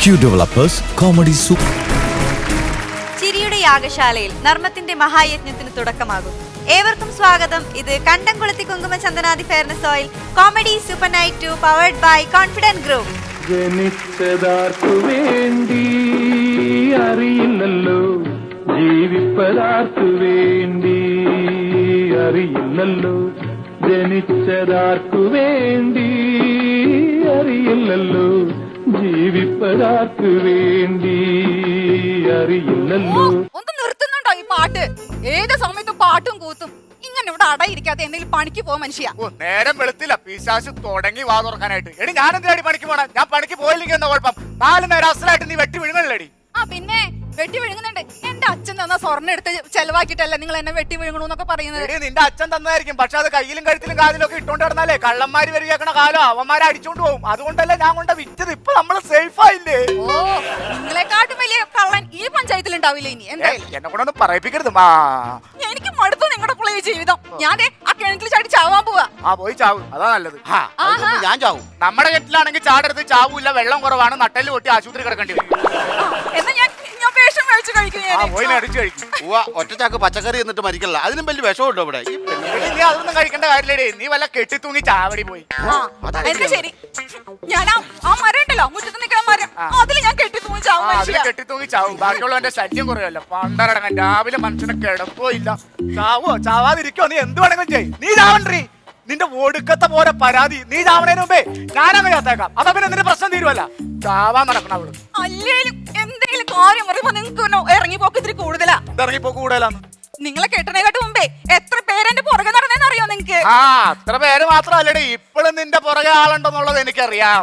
Q Developers Comedy Soup. ചിരിയുടെ യാഗശാലയിൽ നർമ്മത്തിന്റെ മഹായജ്ഞത്തിന് തുടക്കമാകും. ഏവർക്കും സ്വാഗതം. ഇത് Kandamkulathy Kunkuma Chandanadi fairness oil comedy super night 2 powered by confident group. ജനിച്ചതാർക്കു വേണ്ടി അറിയില്ലല്ലോ, ജീവിപ്പതാർക്കു വേണ്ടി അറിയില്ലല്ലോ, ജനിച്ചതാർക്കു വേണ്ടി അറിയില്ലല്ലോ, ജീവിപ്പതാർക്കു വേണ്ടി അറിയില്ലല്ലോ. ഒന്ന് നിർത്തുന്നുണ്ടോ ഈ പാട്ട്? ഏത് സമയത്തും പാട്ടും കൂത്തും. ഇങ്ങനെ ഇവിടെ അടയിരിക്കാതെ എന്തെങ്കിലും പണിക്ക് പോ മനുഷ്യ. നേരം വെളുത്തില്ല പിശാച് തുടങ്ങി വാ തുറക്കാനായിട്ട്. എടി ഞാൻ എന്തിനാടി പണിക്ക് പോണേ? ഞാൻ പണിക്ക് പോയില്ലെങ്കിൽ എന്താ കുഴപ്പം? 4 നേരം അസലായിട്ട് നീ വെട്ടി വിഴുങ്ങണല്ലേടി? ആ പിന്നെ വെട്ടി വിഴുങ്ങുന്നുണ്ട്. എന്റെ അച്ഛൻ തന്ന സ്വർണ്ണം എടുത്ത് ചെലവാക്കിട്ടല്ല നിങ്ങൾ എന്നെ വെട്ടി വിഴുങ്ങണൂന്നൊക്കെ പറയുന്നത്. എടി നിന്റെ അച്ഛൻ തന്നതായിരിക്കും, പക്ഷെ അത് കയ്യിലും കഴുത്തിലും കാതിലും ഒക്കെ ഇട്ടോണ്ട് കിടന്നാലേ കള്ളന്മാര് വരികയാക്കണ കാലം അവന്മാരെ അടിച്ചോണ്ട് പോകും. അതുകൊണ്ടല്ലേ ഞാൻ കൊണ്ട് വിറ്റത്. ഇപ്പൊ നമ്മള് സേഫ് ആയില്ലേ? ഓ, നിങ്ങളെക്കാട്ടും വലിയ കള്ളൻ ഈ പഞ്ചായത്തിൽ ഉണ്ടാവില്ല ഇനി. എന്തായാലും എന്നെ കൊണ്ടൊന്നും പറയിപ്പിക്കരുത്. എനിക്ക് മടുത്തു നിങ്ങളുടെ പുള്ളി ജീവിതം. ഞാൻ ആ കിണറ്റിൽ ചാടി ചാവാൻ പോവാ. ആ പോയി ചാവും, അതാ നല്ലത്. ഞാൻ ചാവും. നമ്മുടെ കെട്ടിലാണെങ്കിൽ ചാടരുത്, ചാവൂല്ല, വെള്ളം കുറവാണ്, നട്ടല് പൊട്ടി ആശുപത്രി കിടക്കേണ്ടി വരും. എന്നാ ഞാൻ പേഷം കഴിച്ചു കഴിക്കും. പോയി അടിച്ചു കഴിക്കും. ഒറ്റച്ചാക്ക് പച്ചക്കറി എന്നിട്ട് മരിക്കല്ല, അതിനും വലിയ വിഷമുണ്ടോ ഇവിടെ? നീ അതൊന്നും കഴിക്കേണ്ട കാര്യമില്ലേ. നീ വല്ല കെട്ടിത്തൂങ്ങി ചാവടി പോയി. എന്നാ ശരി, ഞാൻ ആ മരം ഉണ്ടല്ലോ മുറ്റത്ത് നിൽക്കുന്ന മരം, അതിൽ ഞാൻ കെട്ടിത്തൂങ്ങി ചാവും. അതിൽ കെട്ടിത്തൂങ്ങി ചാവും. ബാക്കിയുള്ളവന്റെ ശല്യം കുറയല്ലോ. പണ്ടടങ്ങാൻ രാവിലെ മനുഷ്യനെ കിടപ്പോ ഇല്ല. ചാവോ ചാവാതിരിക്കോ നീ എന്ത് വേണമെങ്കിലും ചെയ്യും. നീ ചാവണ്ടീ. നിന്റെ ഒടുക്കത്തെ പോലെ പരാതി നീ ചാവണേന് മുമ്പേ ഞാനങ്ങ് ചാത്തേക്കാം. അതാ പിന്നെ നിന്റെ പ്രശ്നം തീരുവല്ല. ചാവാൻ നടക്കണം അവള്. അല്ലേലും എന്തെങ്കിലും കാര്യം പറയുമ്പോ നിങ്ങൾക്ക് ഇറങ്ങിപ്പോക്ക് ഇത്തിരി കൂടുതലാ. ഇറങ്ങിപ്പോക്ക് കൂടുതലാന്ന് നിങ്ങളെ കെട്ടണേക്കാട്ട് മുമ്പേ എത്ര പേരെന്റെ പുറകെ നടന്നേന്ന് അറിയോ നിങ്ങക്ക്? അത്ര പേര് മാത്രമല്ലടി, ഇപ്പോഴും നിന്റെ പുറകെ ആളുണ്ടെന്നുള്ളത് എനിക്കറിയാം.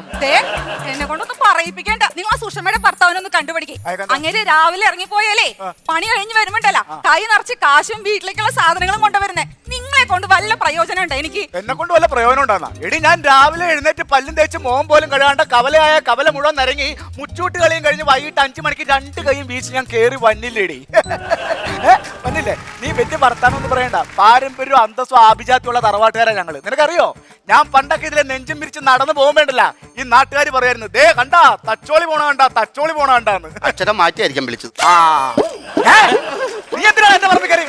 എന്നെ കൊണ്ടൊന്നും പറയിപ്പിക്കേണ്ട. നിങ്ങൾ ആ സുഷമയുടെ ഭർത്താവിനൊന്ന് കണ്ടുപിടിക്കേ. അങ്ങനെ രാവിലെ ഇറങ്ങിപ്പോയാലേ പണി കഴിഞ്ഞ് വരുമ്പോണ്ടല്ല കൈ നിറച്ച് കാശും വീട്ടിലേക്കുള്ള സാധനങ്ങളും കൊണ്ടുവരുന്നേ. നിങ്ങളെ കൊണ്ട് വല്ല പ്രയോജനം ഉണ്ടോ? എനിക്ക് എന്നെ കൊണ്ട് വല്ല പ്രയോജനം ഉണ്ടാകുന്ന? എടി ഞാൻ രാവിലെ എഴുന്നേറ്റ് പല്ലും തേച്ച് മോഹം പോലും കഴുകാണ്ട കവലയായ കവല മുഴുവൻ നിരങ്ങി മുച്ചൂട്ട് കളിയും കഴിഞ്ഞ് വൈകിട്ട് 5 മണിക്ക് 2 കൈയും വീശി ഞാൻ കേറി വന്നില്ലേടി. വന്നില്ലേ? നീ വലിയ വർത്താനൊന്നും പറയണ്ട. പാരമ്പര്യം അന്തസ്സും ആഭിജാത്യമുള്ള തറവാട്ടുകാരാ ഞങ്ങള്. നിനക്കറിയോ, ഞാൻ പണ്ടൊക്കെ ഇതിലെ നെഞ്ചും പിരിച്ച് നടന്നു പോകാൻ വേണ്ടല്ല ഈ നാട്ടുകാർ പറയായിരുന്നു, ദേ കണ്ടാ തച്ചോളി പോണ കണ്ടാ, തച്ചോളി പോണ കണ്ടാന്ന്. അക്ഷരം മാറ്റിയായിരിക്കും വിളിച്ചത്. നീ എന്തിനാ എന്റെ പറമ്പ് കയറി?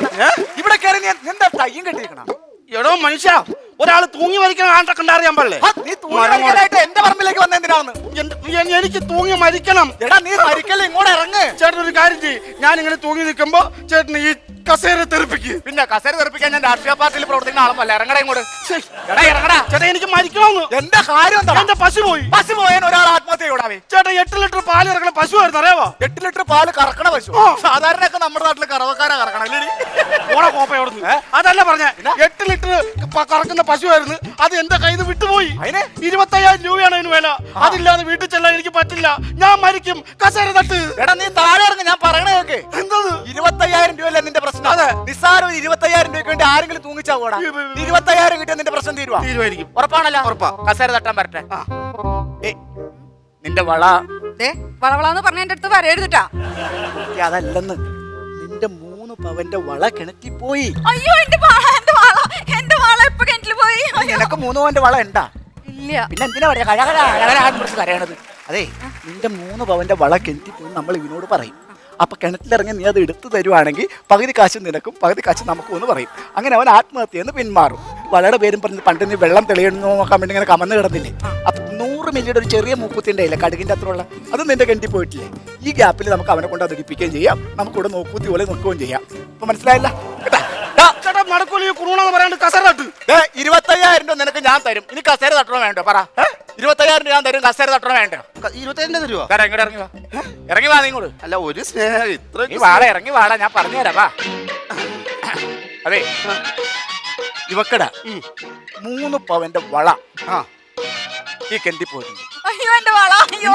ഇവിടെ കയറി നീ എന്താ തയ്യും കെട്ടിയിരിക്കണം? എടോ മനുഷ്യ, ഒരാള് തൂങ്ങി വലിക്കണ ആണ്ട കണ്ടറിയാൻ പാടില്ലേ? നീ തൂങ്ങാനായിട്ട് എന്റെ പറമ്പിലേക്ക് വന്ന എന്തിനാന്ന്? എനിക്ക് തൂങ്ങി മരിക്കണം. എടാ നീ മരിക്കല്ലേ, ഇങ്ങോട്ട് ഇറങ്ങ്. ചേട്ടൻ ഒരു കാര്യം ചെയ്യ്, ഞാൻ ഇങ്ങനെ തൂങ്ങി നിൽക്കുമ്പോ ചേട്ടന് ഈ കസേര തെറിപ്പിക്ക്. പിന്നെ കസേര തെറിപ്പിക്കാൻ ഞാൻ രാഷ്ട്രീയ പാർട്ടിയിൽ പ്രവർത്തിക്കുന്ന ആളല്ല. ഇറങ്ങടാ ഇങ്ങോട്ട്. ഇറങ്ങടാ ചേട്ടാ, എനിക്ക് മരിക്കണമെന്ന്. എന്താ കാര്യം എന്താ? എന്റെ പശു പോയി. പശു പോയാൽ ഒരാൾ ആത്മഹത്യ കൂടാവേ. ചേട്ടാ, 8 ലിറ്റർ പാല് ഇറക്കണ പശു ആയിരുന്നു, അറിയാവോ? 8 ലിറ്റർ പാല് കറക്കണ പശു. സാധാരണയൊക്കെ നമ്മുടെ നാട്ടില് കറവക്കാരാ കറക്കണം അല്ലേ? ഓണ കോപ്പയോടുന്നു. അതല്ല പറഞ്ഞ 8 ലിറ്റർ കറക്കുന്ന പശു ആയിരുന്നു. അത് എന്റെ കയ്യിൽ നിന്ന് വിട്ടുപോയി. അതിന് 25,000 രൂപയാണ് അതിന് വില. അതില്ലാതെ വീട്ടിൽ ചെല്ലാൻ എനിക്ക് പറ്റില്ല. ഞാൻ മരിക്കും. കസേര തട്ട്. എടാ നീ താഴെ ഇറങ്ങി. ഞാൻ പറയണതൊക്കെ എന്തത്? 25,000 രൂപയല്ലേ നിന്റെ പ്രശ്നം? അതെ, നിസ്സാരം 25,000 രൂപയ്ക്ക് വേണ്ടി ആരെങ്കിലും തൂങ്ങിച്ചാവൂടാ? 25,000 കിട്ടിയ നിന്റെ പ്രശ്നം തീരുമായിരിക്കും. ഉറപ്പാണല്ലോ? ഉറപ്പാ. കസേര തട്ടാൻ പറ്റേ? നിന്റെ വള വളവളാന്ന് പറഞ്ഞ എന്റെ അടുത്ത് വരരുതിട്ടാ. അതല്ലെന്ന്, നിന്റെ 3 പവന്റെ വള കിണറ്റി പോയി. അയ്യോ, എന്റെ വള ഇപ്പൊ കിണറ്റിൽ പോയി. നിനക്ക് 3 പവന്റെ വള ഉണ്ടാ? ഇല്ല. പിന്നെ എന്തിനാ പറയാ കരയണത്? അതെ, നിന്റെ 3 പവന്റെ വള കിണറ്റി പോയി നമ്മൾ ഇവനോട് പറയും. അപ്പൊ കിണറ്റിലിറങ്ങി നീ അത് എടുത്തു തരുവാണെങ്കിൽ പകുതി കാശ് നിനക്കും പകുതി കാശ് നമുക്കും എന്ന് പറയും. അങ്ങനെ അവൻ ആത്മഹത്യന്ന് പിന്മാറും. വളയുടെ പേരും പറഞ്ഞ് പണ്ട് നീ വെള്ളം തെളിയണമെന്ന് നോക്കാൻ വേണ്ടി ഇങ്ങനെ കമന്ന് കിടന്നില്ലേ? അപ്പൊ 100 മില്ലിയുടെ ഒരു ചെറിയ മൂക്കുത്തിന്റെ ഇല്ല, കടുകിന്റെ അത്രയുള്ള, അത് നിന്റെ കിണറ്റി പോയിട്ടില്ലേ? ഈ ഗ്യാപ്പിൽ നമുക്ക് അവനെ കൊണ്ട് അത് ഇടിപ്പിക്കുകയും ചെയ്യാം, നമുക്കിവിടെ നോക്കൂത്തി പോലെ നിൽക്കുകയും ചെയ്യാം. ഇപ്പൊ മനസ്സിലായില്ല? ചേട്ടാ, നടക്കൂലി കുറുണെന്ന് പറയാണ്ട് കസേര തട്ട്. 25,000 രൂപ നിനക്ക് ഞാൻ തരും. ഇനി കസേര തട്ടണോ വേണ്ടോ പറ? 25,000 രൂപ ഞാൻ തരും. കസേര തട്ടണോ വേണ്ടോ? 25 തരുവോ? ഇങ്ങോട്ട് ഇറങ്ങി വാ. ഇറങ്ങി വാ നീ ഇങ്ങോട്ട്. അല്ല, ഒരു സ്നേഹം ഇത്ര ഇറങ്ങി വാടാ, ഞാൻ പറഞ്ഞു തരാം. വാ. അതെ, ഇവക്കട 3 പവന്റെ വള ഈ കിണറ്റി പോയിട്ടുണ്ട്. അയ്യോ, എന്റെ വള. അയ്യോ,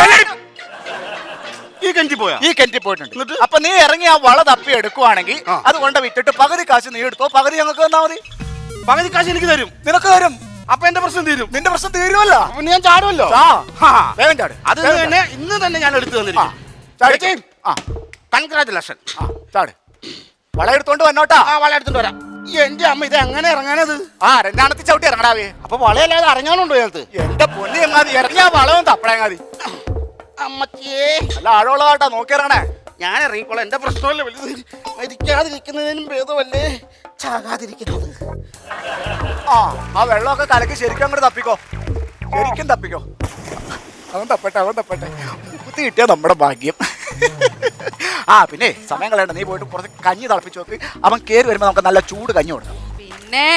ഈ കിണറ്റി പോയാ? ഈ കിണറ്റി പോയിട്ടുണ്ട്. അപ്പൊ നീ ഇറങ്ങി ആ വള തപ്പി എടുക്കുവാണെങ്കിൽ അതുകൊണ്ട് വിറ്റിട്ട് പകുതി കാശ് നീ എടുത്തോ, പകുതി ഞങ്ങൾക്ക് തന്നാ മതി. പകുതി കാശ് എനിക്ക് തരും. നിനക്ക് തരും. അപ്പൊ എന്റെ പ്രശ്നം തീരും. നിന്റെ പ്രശ്നം തീരുമല്ലോ. അപ്പൊ ഞാൻ ചാടുമല്ലോ. വേഗം ചാട്. അത് തന്നെ ഇന്ന് തന്നെ ഞാൻ എടുത്തു തന്നിരിക്കും. കൺഗ്രാറ്റുലേഷൻ. ചാട്. വള എടുത്തോണ്ട് വന്നോട്ടാ. വള എടുത്തോണ്ട് വരാം. എന്റെ അമ്മ, ഇത് എങ്ങനെ ഇറങ്ങാനത്? രണ്ടാണത്തി ചവിട്ടി ഇറങ്ങടാവേ. അപ്പൊ വളയല്ലാതെ അരങ്ങാനുണ്ടോ ഇതിനകത്ത്? എന്റെ പൊന്നി എങ്ങാതി ഇറങ്ങിയാ വളവും തപ്പളങ്ങാതി. അമ്മച്ചിയേ അല്ല ആഴമുള്ളതാട്ടാ നോക്കിയിറങ്ങണേ. ഞാൻ ഇറങ്ങിക്കോളാം. എന്റെ പ്രശ്നമല്ലേ വലുത്. മരിക്കാതിരിക്കുന്നതിനും ഭേദമല്ലേ ചാകാതിരിക്കുന്നത്. ആ വെള്ളമൊക്കെ കലക്കി ശരിക്കും അങ്ങോട്ട് തപ്പിക്കോ, ശരിക്കും തപ്പിക്കോ. അവൻ തപ്പട്ടെ കുത്തി കിട്ടിയ നമ്മുടെ ഭാഗ്യം. പിന്നെ സമയം കളയണ്ട, നീ പോയിട്ട് കുറച്ച് കഞ്ഞി തിളപ്പിച്ച് നോക്ക്. അവൻ കയറി വരുമ്പോ നമുക്ക് നല്ല ചൂട് കഞ്ഞി കൊടുക്കാം. പിന്നെ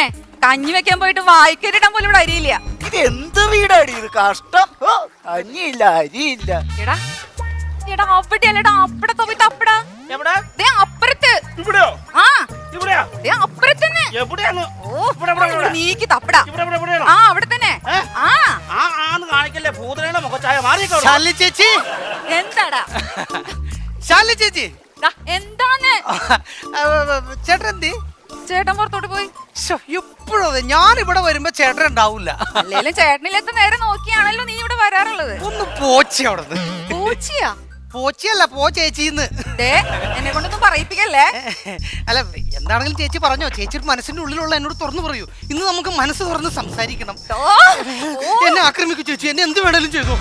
കഞ്ഞി വെക്കാൻ പോയിട്ട് വായിക്കരിടാൻ പോലും ഇവിടെ അരിയില്ല. ഇത് എന്ത് വീടാടി ഇത്, കഷ്ടം. കഞ്ഞിയില്ല, അരിയില്ല. എടാ എടാ അവിടെ അല്ലടാ, അപ്പുറത്ത് പോയിട്ട് അപ്പടാ. എവിടെ? ദേ അപ്പുറത്ത്. ഇവിടെയോ? ആ ഇവിടെയാ? ദേ അപ്പുറത്തന്നെ. എവിടെയാണ്? ഓ നീക്കി തപ്പടാ. ഇവിടെയാണോ? ആ അവിടെ തന്നെ. ആ ആന്ന് കാണിക്കല്ലേ, ഭൂതനയുടെ മുഖച്ചായ മാറിക്കോ. ശാലിനി ചേച്ചി, എന്താടാ ശാലിനി ചേച്ചി, ദാ, എന്താന്ന്? ചേട്ടൻ എന്തി? ചേട്ടൻ പുറത്തോട്ട് പോയി. എപ്പോഴും ഞാൻ ഇവിടെ വരുമ്പോ ചേട്ടൻ ഉണ്ടാവൂല. അല്ലേലും ചേട്ടനിലെത്ത നേരെ നോക്കിയാണല്ലോ നീ ഇവിടെ വരാറുള്ളത്. ഒന്ന് പോച്ച അവിടെ പൂച്ചയാ? പോച്ചയല്ല, പോ ചേച്ചിന്ന്. ദേ എന്നെ കൊണ്ടൊന്നും പറയിപ്പിക്കല്ലേ. അല്ല എന്താണെങ്കിലും ചേച്ചി പറഞ്ഞോ, ചേച്ചിയുടെ മനസ്സിന്റെ ഉള്ളിലുള്ള എന്നോട് തുറന്നു പറയൂ. ഇന്ന് നമുക്ക് മനസ്സ് തുറന്ന് സംസാരിക്കണം. എന്നെ ആക്രമിക്കൂ ചേച്ചി, എന്നെ എന്ത് വേണേലും ചെയ്തു.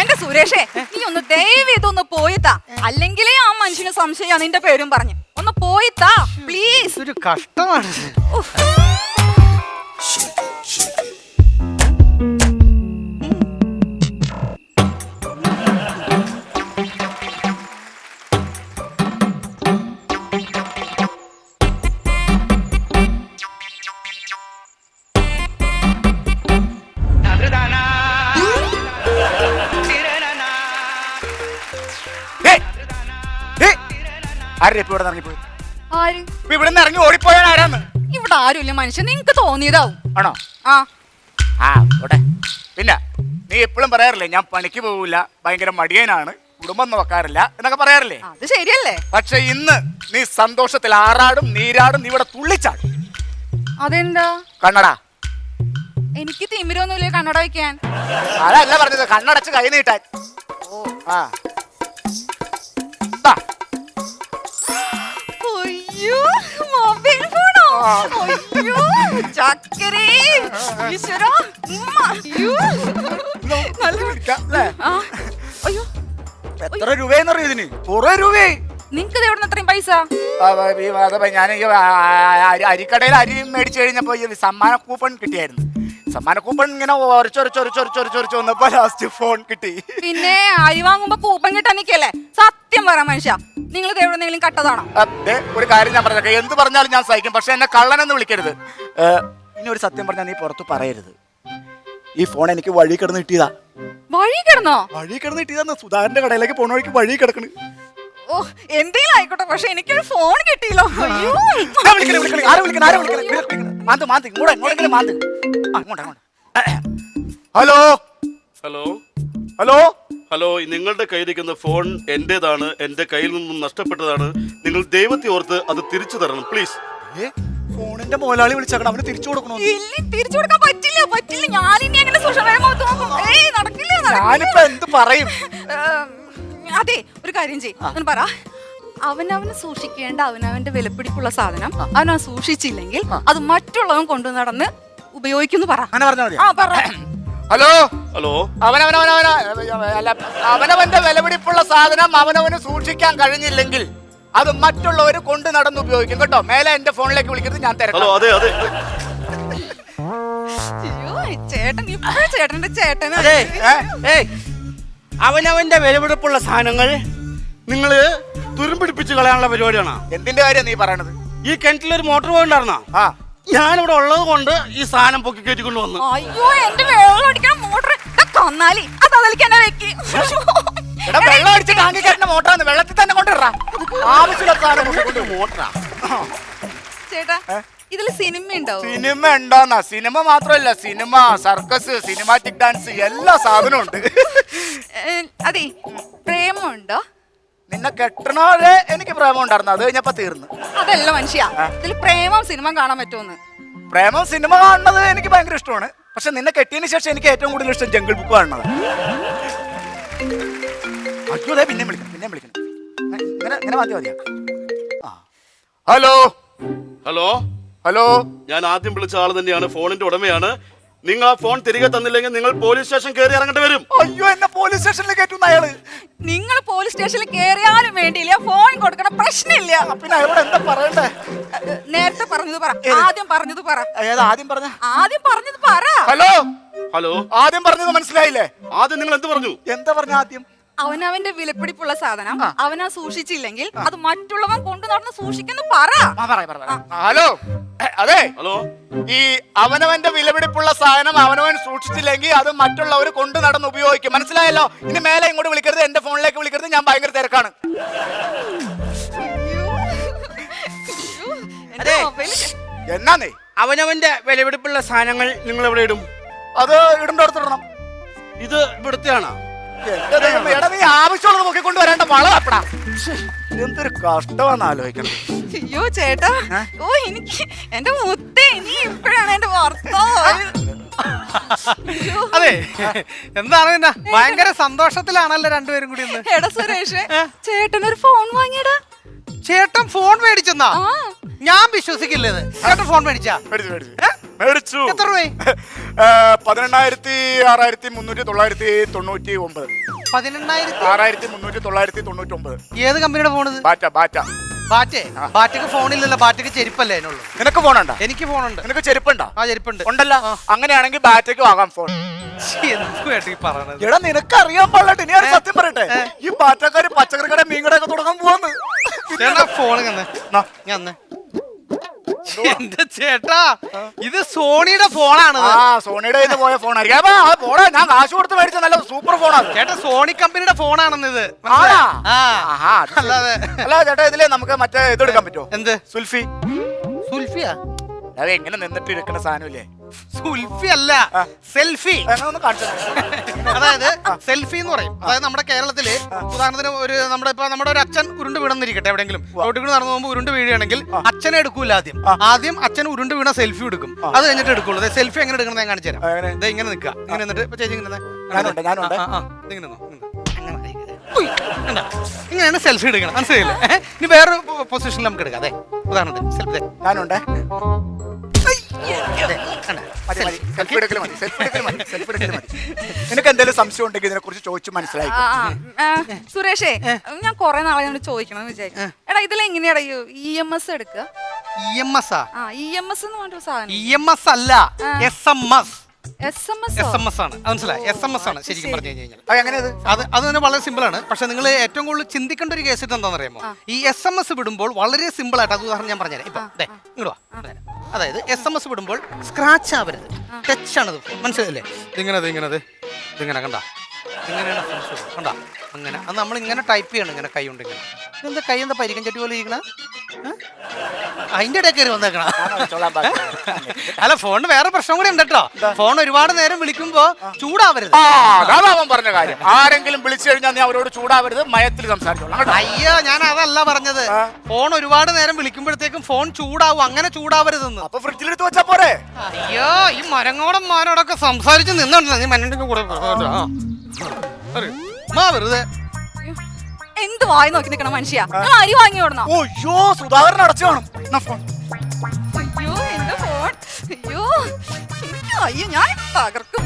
എന്റെ സുരേഷേ, നീ ഒന്ന് ദയവ് ഇതൊന്ന് പോയിത്താ, അല്ലെങ്കിലേ ആ മനുഷ്യന് സംശയം നിന്റെ പേരും പറഞ്ഞു. ഒന്ന് പോയിത്താ പ്ലീസ്. ഒരു കഷ്ടമാണ്. ആരുടെ ഇപ്പൊ ഇവിടെ ഇറങ്ങിപ്പോയി? ആര്? ഇവിടെ നിന്ന് ഇറങ്ങി ഓടിപ്പോയാൽ ആരാന്ന്? ഇവിടെ ആരുമില്ല മനുഷ്യൻ, നിങ്ങക്ക് തോന്നിയതാവും. ആണോ? ഓട്ടെ. പിന്നെ നീ എപ്പോഴും പറയാറില്ലേ ഞാൻ പണിക്ക് പോവില്ല, ഭയങ്കര മടിയനാണ്, കുടുംബം നോക്കാറില്ല എന്നൊക്കെ പറയാറില്ലേ? അത് ശരിയല്ലേ? പക്ഷെ ഇന്ന് നീ സന്തോഷത്തിൽ ആറാടും നീരാടും, നീ ഇവിടെ തുള്ളിച്ചാടും. അതെന്താ? കണ്ണടാ. എനിക്ക് തിമിരൊന്നുമില്ലേ കണ്ണട വയ്ക്കാൻ? അതല്ല പറഞ്ഞത്, കണ്ണടച്ച് കൈ നീട്ടാൻ. ആ ദാ. അയ്യോ, മൊബൈൽ ഫോണോ? അയ്യോ, ചക്കരേ, ഈശ്വരാ, ഉമ്മ. അയ്യോ, നല്ല വിളിക്കാം, ല്ലേ? ആ, അയ്യോ, എത്ര രൂപയെന്നറിയോ ഇതിന്? കുറെ രൂപയായി. നിങ്ങക്ക് ഇത് എവിടുന്ന് അത്രയും പൈസ? ഞാൻ അരിക്കടയിൽ അരി മേടിച്ചു കഴിഞ്ഞപ്പോ ഈ സമ്മാന കൂപ്പൺ കിട്ടിയായിരുന്നു. സമ്മാന കൂപ്പൺ ഇങ്ങനെ ഒരച്ചൊരച്ചൊരച്ചൊരച്ചൊരച്ചൊരച്ച് വന്നപ്പോ ലാസ്റ്റ് ഫോൺ കിട്ടി. പിന്നെ അരി വാങ്ങുമ്പോ കൂപ്പൺ കിട്ടാൻ നിക്കല്ലേ? സത്യം പറ മനുഷ്യ, നിങ്ങൾ ഇത് എവിടെന്നെങ്കിലും കട്ടതാണോ? ഒരു കാര്യം ഞാൻ പറഞ്ഞേക്കാം, എന്ത് പറഞ്ഞാലും ഞാൻ സഹിക്കും, പക്ഷെ എന്നെ കള്ളനെന്ന് വിളിക്കരുത്. ഇനി ഒരു സത്യം പറഞ്ഞാൽ നീ പുറത്ത് പറയരുത്. ഈ ഫോൺ എനിക്ക് വഴി കിടന്ന് കിട്ടിയതാ. വഴി കിടന്നോ? വഴി കിടന്ന് കിട്ടിയതാ. സുധാകരന്റെ കടയിലേക്ക് പോണ വഴിക്ക് വഴി കിടക്കണ്. ഓ എന്തെങ്കിലും ആയിക്കോട്ടെ, പക്ഷെ എനിക്കൊരു ഫോൺ കിട്ടിയില്ലോ. അയ്യോ, ഹലോ ഹലോ ഹലോ ഹലോ, നിങ്ങളുടെ കയ്യിരിക്കുന്ന ഫോൺ എന്റേതാണ്, എന്റെ കയ്യിൽ നിന്നും നഷ്ടപ്പെട്ടതാണ്. നിങ്ങൾ ദൈവത്തെ ഓർത്ത് അത് തിരിച്ചു തരണം പ്ലീസ്. ഫോണിന്റെ മുതലാളി വിളിച്ചേക്കണം, അവന് തിരിച്ചു കൊടുക്കണോ? ഇല്ല, തിരിച്ചു കൊടുക്കാൻ പറ്റില്ല. ഞാനിനി അങ്ങനെ സുഷമയെ മുഖത്ത് നോക്കും. ഏയ് നടക്കില്ല. ഞാനിപ്പോ എന്ത് പറയും? അതെ, ഒരു കാര്യം ചെയ്യും പറ. അവനവന് സൂക്ഷിക്കേണ്ട അവനവന്റെ വിലപിടിപ്പുള്ള സാധനം അവനവൻ സൂക്ഷിച്ചില്ലെങ്കിൽ അത് മറ്റുള്ളവൻ കൊണ്ടു നടന്ന് ഉപയോഗിക്കുന്നു പറ. അങ്ങനെ പറഞ്ഞാൽ മതി. ആ പറ. ഹലോ ഹലോ, അവനവന്റെ വിലപിടിപ്പുള്ള സാധനം അവനവന് സൂക്ഷിക്കാൻ കഴിഞ്ഞില്ലെങ്കിൽ അത് മറ്റുള്ളവർ കൊണ്ട് നടന്ന് ഉപയോഗിക്കും കേട്ടോ. മേലെ എന്റെ ഫോണിലേക്ക് വിളിക്കരുത്, ഞാൻ തരാം. ഹലോ, അതെ അതെ. അയ്യോ ചേട്ടൻ ഇപ്പോഴും ചേട്ടന്റെ ചേട്ടന് അവനവന്റെ വിലപിടിപ്പുള്ള സാധനങ്ങൾ നിങ്ങള് തുരുമ്പിടിപ്പിച്ച് കളയാനുള്ള പരിപാടിയാണ്. എന്തിന്റെ കാര്യം നീ പറയണത്? ഈ കിണറ്റിലൊരു മോട്ടോർ പോയിണ്ടായിരുന്ന ഞാനിവിടെ ഉള്ളത് കൊണ്ട് ഈ സാധനം പൊക്കി കയറ്റിക്കൊണ്ട് വന്നു. അയ്യോ എന്റെ വെള്ളം അടിക്കണ മോട്ടർ കൊന്നാലി അതലിക്കന്നെ വെക്കി. വെള്ളം അടിച്ച് ടാങ്കി കയറ്റുന്ന മോട്ടറാണ്, വെള്ളത്തിൽ തന്നെ കൊണ്ടിടാ. ആവശ്യമുള്ള സാധനം മോട്ടറാ. ചേട്ടാ ഇതില് സിനിമ ഉണ്ടാവും? സിനിമ ഉണ്ടോന്നാ? സിനിമ മാത്രമല്ല, സിനിമ, സർക്കസ്, സിനിമാറ്റിക് ഡാൻസ്, എല്ലാ സാധനവും ഉണ്ട്. അതെ, പ്രേമുണ്ടോ? നിന്നെ കെട്ടണോരെ എനിക്ക് പ്രേമം ഉണ്ടായിരുന്നു, അത് കഴിഞ്ഞപ്പോ തീർന്നു. അതല്ല മനുഷ്യ, ഇതിൽ പ്രേമം സിനിമ കാണാൻ പറ്റുമെന്ന്. പ്രേമം സിനിമ കാണുന്നത് എനിക്ക് ഭയങ്കര ഇഷ്ടമാണ്, പക്ഷെ നിന്നെ കെട്ടിയതിന് ശേഷം എനിക്ക് ഏറ്റവും കൂടുതൽ ഇഷ്ടം ജംഗിൾ ബുക്ക് കാണുന്നത്. അയ്യോ പിന്നെ വിളിക്കണം. ഇങ്ങനെ മതിയാ. ഹലോ ഹലോ ഹലോ, ഞാൻ ആദ്യം വിളിച്ച ആള് തന്നെയാണ്, ഫോണിന്റെ ഉടമയാണ്. നിങ്ങൾ ആ ഫോൺ തിരികെ തന്നില്ലെങ്കിൽ നിങ്ങൾ പോലീസ് സ്റ്റേഷൻ കയറി ഇറങ്ങേണ്ടി വരും. അയ്യോ എന്നെ പോലീസ് സ്റ്റേഷനിൽ കയറ്റുന്ന അയാള്. നിങ്ങൾ പോലീസ് സ്റ്റേഷനിൽ കയറിയാലും വേണ്ടിയില്ല, ഫോൺ കൊടുക്കണ പ്രശ്നമില്ല. പിന്നെ അയാളോട് എന്താ പറയണ്ടേ? നേരത്തെ പറഞ്ഞത് പറ, ആദ്യം പറഞ്ഞത് പറ. ഏതാ ആദ്യം പറഞ്ഞ? ആദ്യം പറഞ്ഞത് പറ. ഹലോ ഹലോ, ആദ്യം പറഞ്ഞത് മനസ്സിലായില്ലേ? ആദ്യം നിങ്ങൾ എന്ത് പറഞ്ഞു? എന്താ പറഞ്ഞ ആദ്യം? അവനവന്റെ വിലപിടിപ്പുള്ള സാധനം അവനാ സൂക്ഷിച്ചില്ലെങ്കിൽ അത് മറ്റുള്ളവൻ കൊണ്ടു നടന്ന് സൂക്ഷിക്കുന്നു പറ. ഹലോ അതെ, ഹലോ, ഈ അവനവന്റെ വിലപിടിപ്പുള്ള സാധനം അവനവൻ സൂക്ഷിച്ചില്ലെങ്കിൽ അത് മറ്റുള്ളവർ കൊണ്ടു നടന്ന് ഉപയോഗിക്കും. മനസ്സിലായല്ലോ? ഇനി മേലെ ഇങ്ങോട്ട് വിളിക്കരുത്, എന്റെ ഫോണിലേക്ക് വിളിക്കരുത്, ഞാൻ ഭയങ്കര തിരക്കാണ്. എന്റെ മൊബൈല് എന്നാന്നേ? അവനവന്റെ വിലപിടിപ്പുള്ള സാധനങ്ങൾ നിങ്ങൾ എവിടെ ഇടും? അത് ഇടണ്ടോടത്തിടണം. ഇത് ഇവിടുത്തെയാണോ? എന്റെ ദൈവമേ, എടാ നീ ആവശ്യമുള്ളത് നോക്കിക്കൊണ്ട് വരേണ്ട വളപ്പെടാ. എന്തൊരു കഷ്ടമാണെന്ന് ആലോചിക്കണം. അയ്യോ ചേട്ടാ, ഓ എനിക്ക് എന്റെ മുത്തേ, നീ ഇപ്പോഴാണ് എന്റെ ഭർത്താവ്. അതെ, എന്താണ് പിന്നെ ഭയങ്കര സന്തോഷത്തിലാണല്ലോ രണ്ടുപേരും കൂടി ഇന്ന്. എടാ സുരേഷ്, ചേട്ടനൊരു ഫോൺ വാങ്ങിയടാ. ചേട്ടൻ ഫോൺ മേടിച്ചെന്നാ? ഞാൻ വിശ്വസിക്കില്ല ഇത്. ചേട്ടൻ ഫോൺ മേടിച്ചാ? മേടിച്ചു. എത്ര രൂപ? 18,6,399. 18,000. ഏത് കമ്പനിയുടെ ഫോണിത്? ബാറ്റ. ബാറ്റേ? ബാറ്റയ്ക്ക് ഫോണില്ലല്ലോ, ബാറ്റയ്ക്ക് ചെരുപ്പല്ലേ അതിനുള്ളൂ. നിനക്ക് ഫോണുണ്ടോ? എനിക്ക് ഫോണുണ്ട്. നിനക്ക് ചെരുപ്പുണ്ടോ? ആ ചെരുപ്പുണ്ട്. ഉണ്ടല്ലോ. അങ്ങനെയാണെങ്കിൽ ബാറ്റയ്ക്ക് വാങ്ങാം ഫോൺ. എന്ത് കേട്ടോ ഈ പറയണത്? എടാ നിനക്ക് അറിയാൻ പാടില്ല. ഇനി ഒരു സത്യം പറയട്ടെ, ഈ ബാറ്റക്കാര് പച്ചക്കറി കട മീൻ കടയൊക്കെ തുടങ്ങാൻ പോവാന്ന്. ഫോൺ ഞാൻ എന്റെ ചേട്ടാ, ഇത് സോണിയുടെ ഫോണാണ്. ആ സോണിയുടെ കയ്യിൽ പോയ ഫോണായിരിക്കും. ഫോണാ, ഞാൻ കാശ് കൊടുത്ത് മേടിച്ച നല്ല സൂപ്പർ ഫോണാണ്. ചേട്ടാ, സോണി കമ്പനിയുടെ ഫോണാണെന്ന് ഇത്. അല്ല ചേട്ടാ, ഇതില് നമുക്ക് മറ്റേ ഇത് എടുക്കാൻ പറ്റുമോ? എന്ത്? സുൽഫിയാ? അത് എങ്ങനെ നിന്നിട്ട് എടുക്കുന്ന സാധനമില്ലേ? സുൽഫി അല്ല, സെൽഫി. ഒന്ന് കാണിച്ചു. അതായത് സെൽഫി എന്ന് പറയും. അതായത് നമ്മുടെ കേരളത്തില് ഉദാഹരണത്തിന് ഒരു നമ്മുടെ ഒരു അച്ഛൻ ഉരുണ്ട് വീണെന്നിരിക്കട്ടെ, എവിടെയെങ്കിലും റോഡിൽ കൂടി നടന്നു പോകുമ്പോൾ ഉരുണ്ട് വീഴുകയാണെങ്കിൽ അച്ഛനെ എടുക്കൂല. ആദ്യം അച്ഛൻ ഉരുണ്ട് വീണ സെൽഫി എടുക്കും, അത് കഴിഞ്ഞിട്ട് എടുക്കുള്ളൂ. സെൽഫി എങ്ങനെ എടുക്കണം ഞാൻ കാണിച്ചു തരാം. ഇത് ഇങ്ങനെ നിൽക്കുക, ഇങ്ങനെ നിന്നിട്ട് ഇപ്പൊ ചേച്ചി ഇങ്ങനെ ഇങ്ങനെയാണ് സെൽഫി എടുക്കണം. മനസ്സിലായില്ലേ? ഇനി വേറൊരു പൊസിഷനിൽ നമുക്ക് എടുക്കാം. അതെ, ഉദാഹരണത്തിന് സെൽഫി ഞാനുണ്ട്. നിനക്ക് എന്തെങ്കിലും സംശയം ഉണ്ടെങ്കിൽ ഇതിനെ കുറിച്ച് ചോദിച്ചു മനസ്സിലായി. സുരേഷേ, ഞാൻ കൊറേ നാളെ ചോദിക്കണം വിചാരിച്ചു. എടാ ഇതിലെങ്ങനെയാടാ EMS എടുക്കുക? EMS EMS എന്ന് പറഞ്ഞ സാധനം. EMS അല്ല, SMS. SMS ആണ്. മനസ്സിലായി? SMS ആണ് ശരിക്കും പറഞ്ഞു കഴിഞ്ഞാൽ. അത് തന്നെ വളരെ സിമ്പിൾ ആണ്. പക്ഷെ നിങ്ങൾ ഏറ്റവും കൂടുതൽ ചിന്തിക്കേണ്ട ഒരു കേസ് എന്താണെന്ന് അറിയാമോ? ഈ SMS വിടുമ്പോൾ വളരെ സിമ്പിൾ ആയിട്ട്, അത് ഉദാഹരണം ഞാൻ പറഞ്ഞുതരാം. ഇപ്പൊ ഇങ്ങോട്ട് വാ. അതായത് SMS വിടുമ്പോൾ സ്ക്രാച്ച് ആവരുത്, ടച്ച് ആണ്. മനസ്സിലല്ലേ? ഇതിങ്ങനെ കണ്ട, ഇങ്ങനെയാണ് കണ്ട, അങ്ങനെ. അത് നമ്മൾ ഇങ്ങനെ ടൈപ്പ് ചെയ്യണം, ഇങ്ങനെ കൈ കൊണ്ട് ഇങ്ങനെ. ഇതെന്താ കൈ എന്താ പരിക്കൻ ചട്ടി പോലെ ഇരിക്കണ? അതിന്റെ ഇടയിൽ കയറി വന്നേക്കണ. അല്ല, ഫോണിന് വേറെ പ്രശ്നം കൂടി ഉണ്ട് കേട്ടോ. ഫോൺ ഒരുപാട് നേരം വിളിക്കുമ്പോ ചൂടാവരുത്. അവൻ പറഞ്ഞ കാര്യം. ആരെങ്കിലും വിളിച്ചു കഴിഞ്ഞാൽ നീ അവരോട് ചൂടാവരുത്, മയത്തിൽ സംസാരിച്ചോളാം. അയ്യോ, ഞാൻ അതല്ല പറഞ്ഞത്. ഫോൺ ഒരുപാട് നേരം വിളിക്കുമ്പോഴത്തേക്കും ഫോൺ ചൂടാവും, അങ്ങനെ ചൂടാവരുതെന്ന്. അപ്പൊ ഫ്രിഡ്ജിലെടുത്ത് വെച്ചാ പോരെ? അയ്യോ, ഈ മരങ്ങോടന്മാരോടൊക്കെ സംസാരിച്ച് നിന്നുണ്ടല്ലോ നീ മനുഷ്യന്റെ കൂടെ. വെറുതെ എന്ത് വായി നോക്കി നിൽക്കണം മനുഷ്യ. അരി വാങ്ങി ഓടണോ? അയ്യോ, സുധാകരൻ അടച്ചു കാണും. അയ്യോ എന്റെ ഫോൺ. അയ്യോ ഞാൻ തകർക്കും.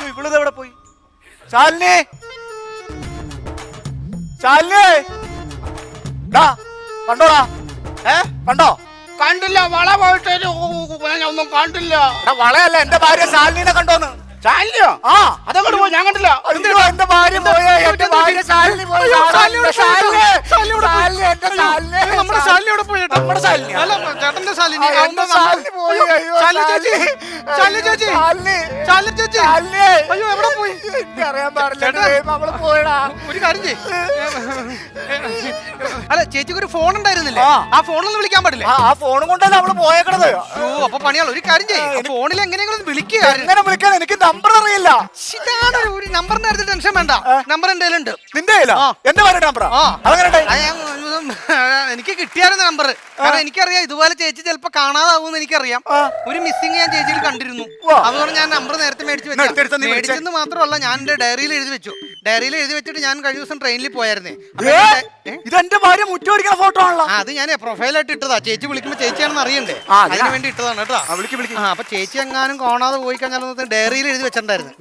ഇവളിതെവിടെ പോയി? ശാലിനി, കണ്ടോടാ? കണ്ടോ? കണ്ടില്ല. വള പോയിട്ട് ഒന്നും കണ്ടില്ല. വളയല്ല, എന്റെ ഭാര്യ ശാലിനിനെ കണ്ടോന്ന്. ശാലിനിയോ? അതങ്ങോട്ട് പോയി, ഞാൻ കണ്ടില്ല. എന്റെ ഭാര്യ പോയ, എന്റെ ഭാര്യ ശാലിനി പോയി. നമ്മുടെ ശാലിനിയോടെ പോയി. നമ്മുടെ ശാലിനി, അല്ല ചേട്ടന്റെ ശാലിനി. ശാലിനി പോയി. ചേച്ചി അയ്യോ, എവിടെ പോയി? അറിയാൻ പാടില്ല, അവള് പോയടാ. ഒരു കാര്യം ചെയ്യ്. അല്ല, ചേച്ചിക്ക് ഒരു ഫോൺ ഉണ്ടായിരുന്നില്ലേ? ആ ഫോണൊന്നും വിളിക്കാൻ പാടില്ല. ആ ഫോണും കൊണ്ടല്ല അവള് പോയേക്കണത്. അപ്പൊ പണിയാളോ. ഒരു കാര്യം ചെയ്യ്, ഫോണിൽ എങ്ങനെയെങ്കിലും വിളിക്കുക. എങ്ങനെ വിളിക്കാൻ? എനിക്ക് നമ്പർ അറിയില്ല. ഇതാണ് ഒരു നമ്പറിന്റെ കാര്യത്തിൽ ടെൻഷൻ വേണ്ട. നമ്പർ എന്റെ കയ്യിലുണ്ട്. നിന്റെ കയ്യിലാ? എന്റെ ഭാര്യ നമ്പറാ? അതെങ്ങനെ? എനിക്ക് കിട്ടിയായിരുന്നു നമ്പർ. കാരണം എനിക്കറിയാം ഇതുപോലെ ചേച്ചി ചിലപ്പോ കാണാതാവൂന്ന് എനിക്കറിയാം. ഒരു മിസ്സിംഗ് ഞാൻ ചേച്ചിയിൽ കണ്ടിരുന്നു. അതുകൊണ്ട് ഞാൻ നമ്പർ നേരത്തെ മേടിച്ചെന്ന് മാത്രമല്ല, ഞാൻ എന്റെ ഡയറിയിൽ എഴുതി വെച്ചു. ഡയറിയിൽ എഴുതി വെച്ചിട്ട് ഞാൻ കഴിഞ്ഞ ദിവസം ട്രെയിനിൽ പോയായിരുന്നേ. ഇതെന്റെ ഭാര്യ മുറ്റോടിക്കുന്ന ഫോട്ടോ ആണല്ലോ. അത് ഞാൻ പ്രൊഫൈലായിട്ട് ഇട്ടതാ. ചേച്ചി വിളിക്കുമ്പോ ചേച്ചിയാണെന്ന് അറിയണ്ടേ, അതിന് വേണ്ടി ഇട്ടതാണ് കേട്ടോ. അപ്പൊ ചേച്ചി എങ്ങാനും കാണാതെ പോയി കഴിഞ്ഞാൽ ഡയറിയിൽ എഴുതി വെച്ചിട്ടുണ്ടായിരുന്നു.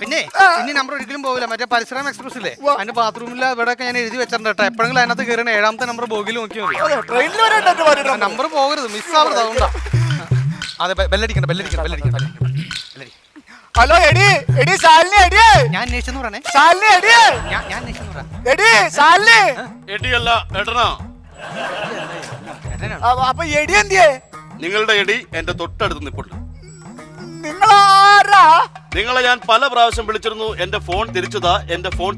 പിന്നെ ഇനി നമ്പർ ഒരിക്കലും പോകില്ല. മറ്റേ പരശുരാം എക്സ്പ്രസ് ഇല്ലേ, അതിന്റെ ബാത്റൂമിൽ ഇവിടെ ഒക്കെ ഞാൻ എഴുതി വെച്ചിട്ടുണ്ട് കേട്ടോ. എപ്പോഴെങ്കിലും അതിനകത്ത് കയറണ 7ാമത്തെ നമ്പർ ബോഗിൽ നോക്കിയാൽ മതി. നമ്പർ പോകരുത്, മിസ്സാവരുത്. അതുകൊണ്ടാ. അതെ, ബെല്ലടിക്കണ്ട. ഹലോ എടി എടി ശാലിനി എടി, ഞാൻ അന്വേഷിച്ചെന്ന് പറയണേ. ശാലിനി എടി, ഞാൻ അന്വേഷിച്ചെന്ന് പറയാം. എടി ശാലിനി. എടിയല്ല ഏട്ടനാ. അപ്പൊ എടി എന്തിയേ? നിങ്ങളുടെ എടി എന്റെ തൊട്ടടുത്ത് നിൽപ്പുണ്ട്. നിങ്ങളാരാ? നിങ്ങളെ ഞാൻ പല പ്രാവശ്യം വിളിച്ചിരുന്നു. എന്റെ ഫോൺ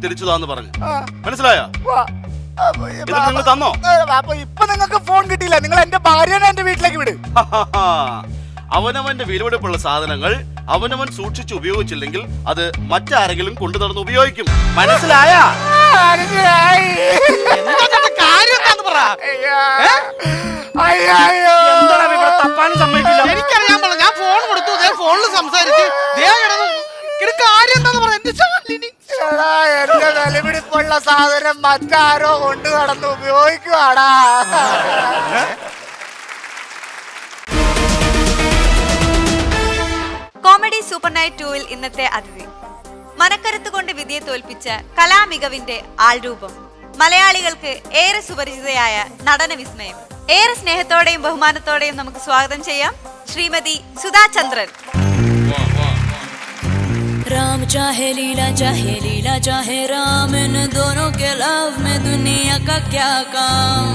തിരിച്ചതാന്ന് പറഞ്ഞു. മനസ്സിലായോ? ഇത് നിങ്ങൾ തന്നോ? അപ്പൊ ഇപ്പൊ നിങ്ങൾക്ക് ഫോൺ കിട്ടിയില്ല. നിങ്ങൾ എന്റെ ഭാര്യനെ എന്റെ വീട്ടിലേക്ക് വിട്. അവനവന്റെ വിലപിടിപ്പുള്ള സാധനങ്ങൾ അവനവൻ സൂക്ഷിച്ച് ഉപയോഗിച്ചില്ലെങ്കിൽ അത് മറ്റാരെങ്കിലും കൊണ്ടു നടന്ന് ഉപയോഗിക്കും. മനസ്സിലായ? തപ്പാനും സമ്മതിക്കില്ല. എനിക്കറിയാൻ പാടില്ല. ഞാൻ ഫോൺ കൊടുത്തു, ഫോണിൽ സംസാരിച്ച് കാര്യം എന്താന്ന് പറയാ. എന്റെ വിലപിടിപ്പുള്ള സാധനം മറ്റാരോ കൊണ്ടു നടന്ന് ഉപയോഗിക്കുവാടാ. കോമഡി സൂപ്പർ നൈറ്റ് 2-ൽ ഇന്നത്തെ അതിഥി മനക്കരുത്ത് കൊണ്ട് വിധിയെ തോൽപ്പിച്ച കലാമികവിന്റെ ആൾരൂപം, മലയാളികൾക്ക് ഏറെ സുപരിചിതയായ നടന വിസ്മയം. ഏറെ സ്നേഹത്തോടെയും ബഹുമാനത്തോടെയും നമുക്ക് സ്വാഗതം ചെയ്യാം ശ്രീമതി സുധാ ചന്ദ്രൻ. राम चाहे लीला चाहे राम, इन दोनों के लव में दुनिया का क्या काम।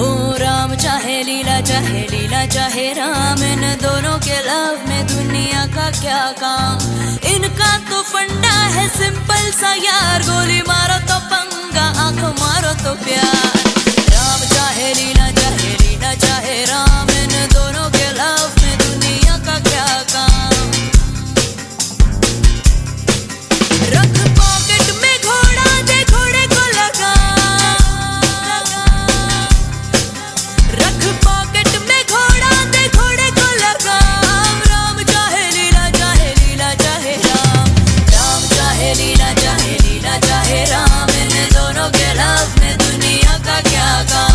ओ राम चाहे लीला चाहे राम, इन दोनों के लव में दुनिया का क्या काम। इनका तो फंडा है सिंपल सा यार, गोली मारो तो पंगा, आंख मारो तो प्यार। राम चाहे लीला चाहे राम, इन दोनों के लव में दुनिया का क्या काम। रख पॉकेट में घोड़ा, दे घोड़े को लगा, रख पॉकेट में घोड़ा, दे घोड़े को लगा। राम चाहे लीला चाहे राम, राम चाहे लीला चाहे राम, इन दोनों के लव में दुनिया का क्या काम।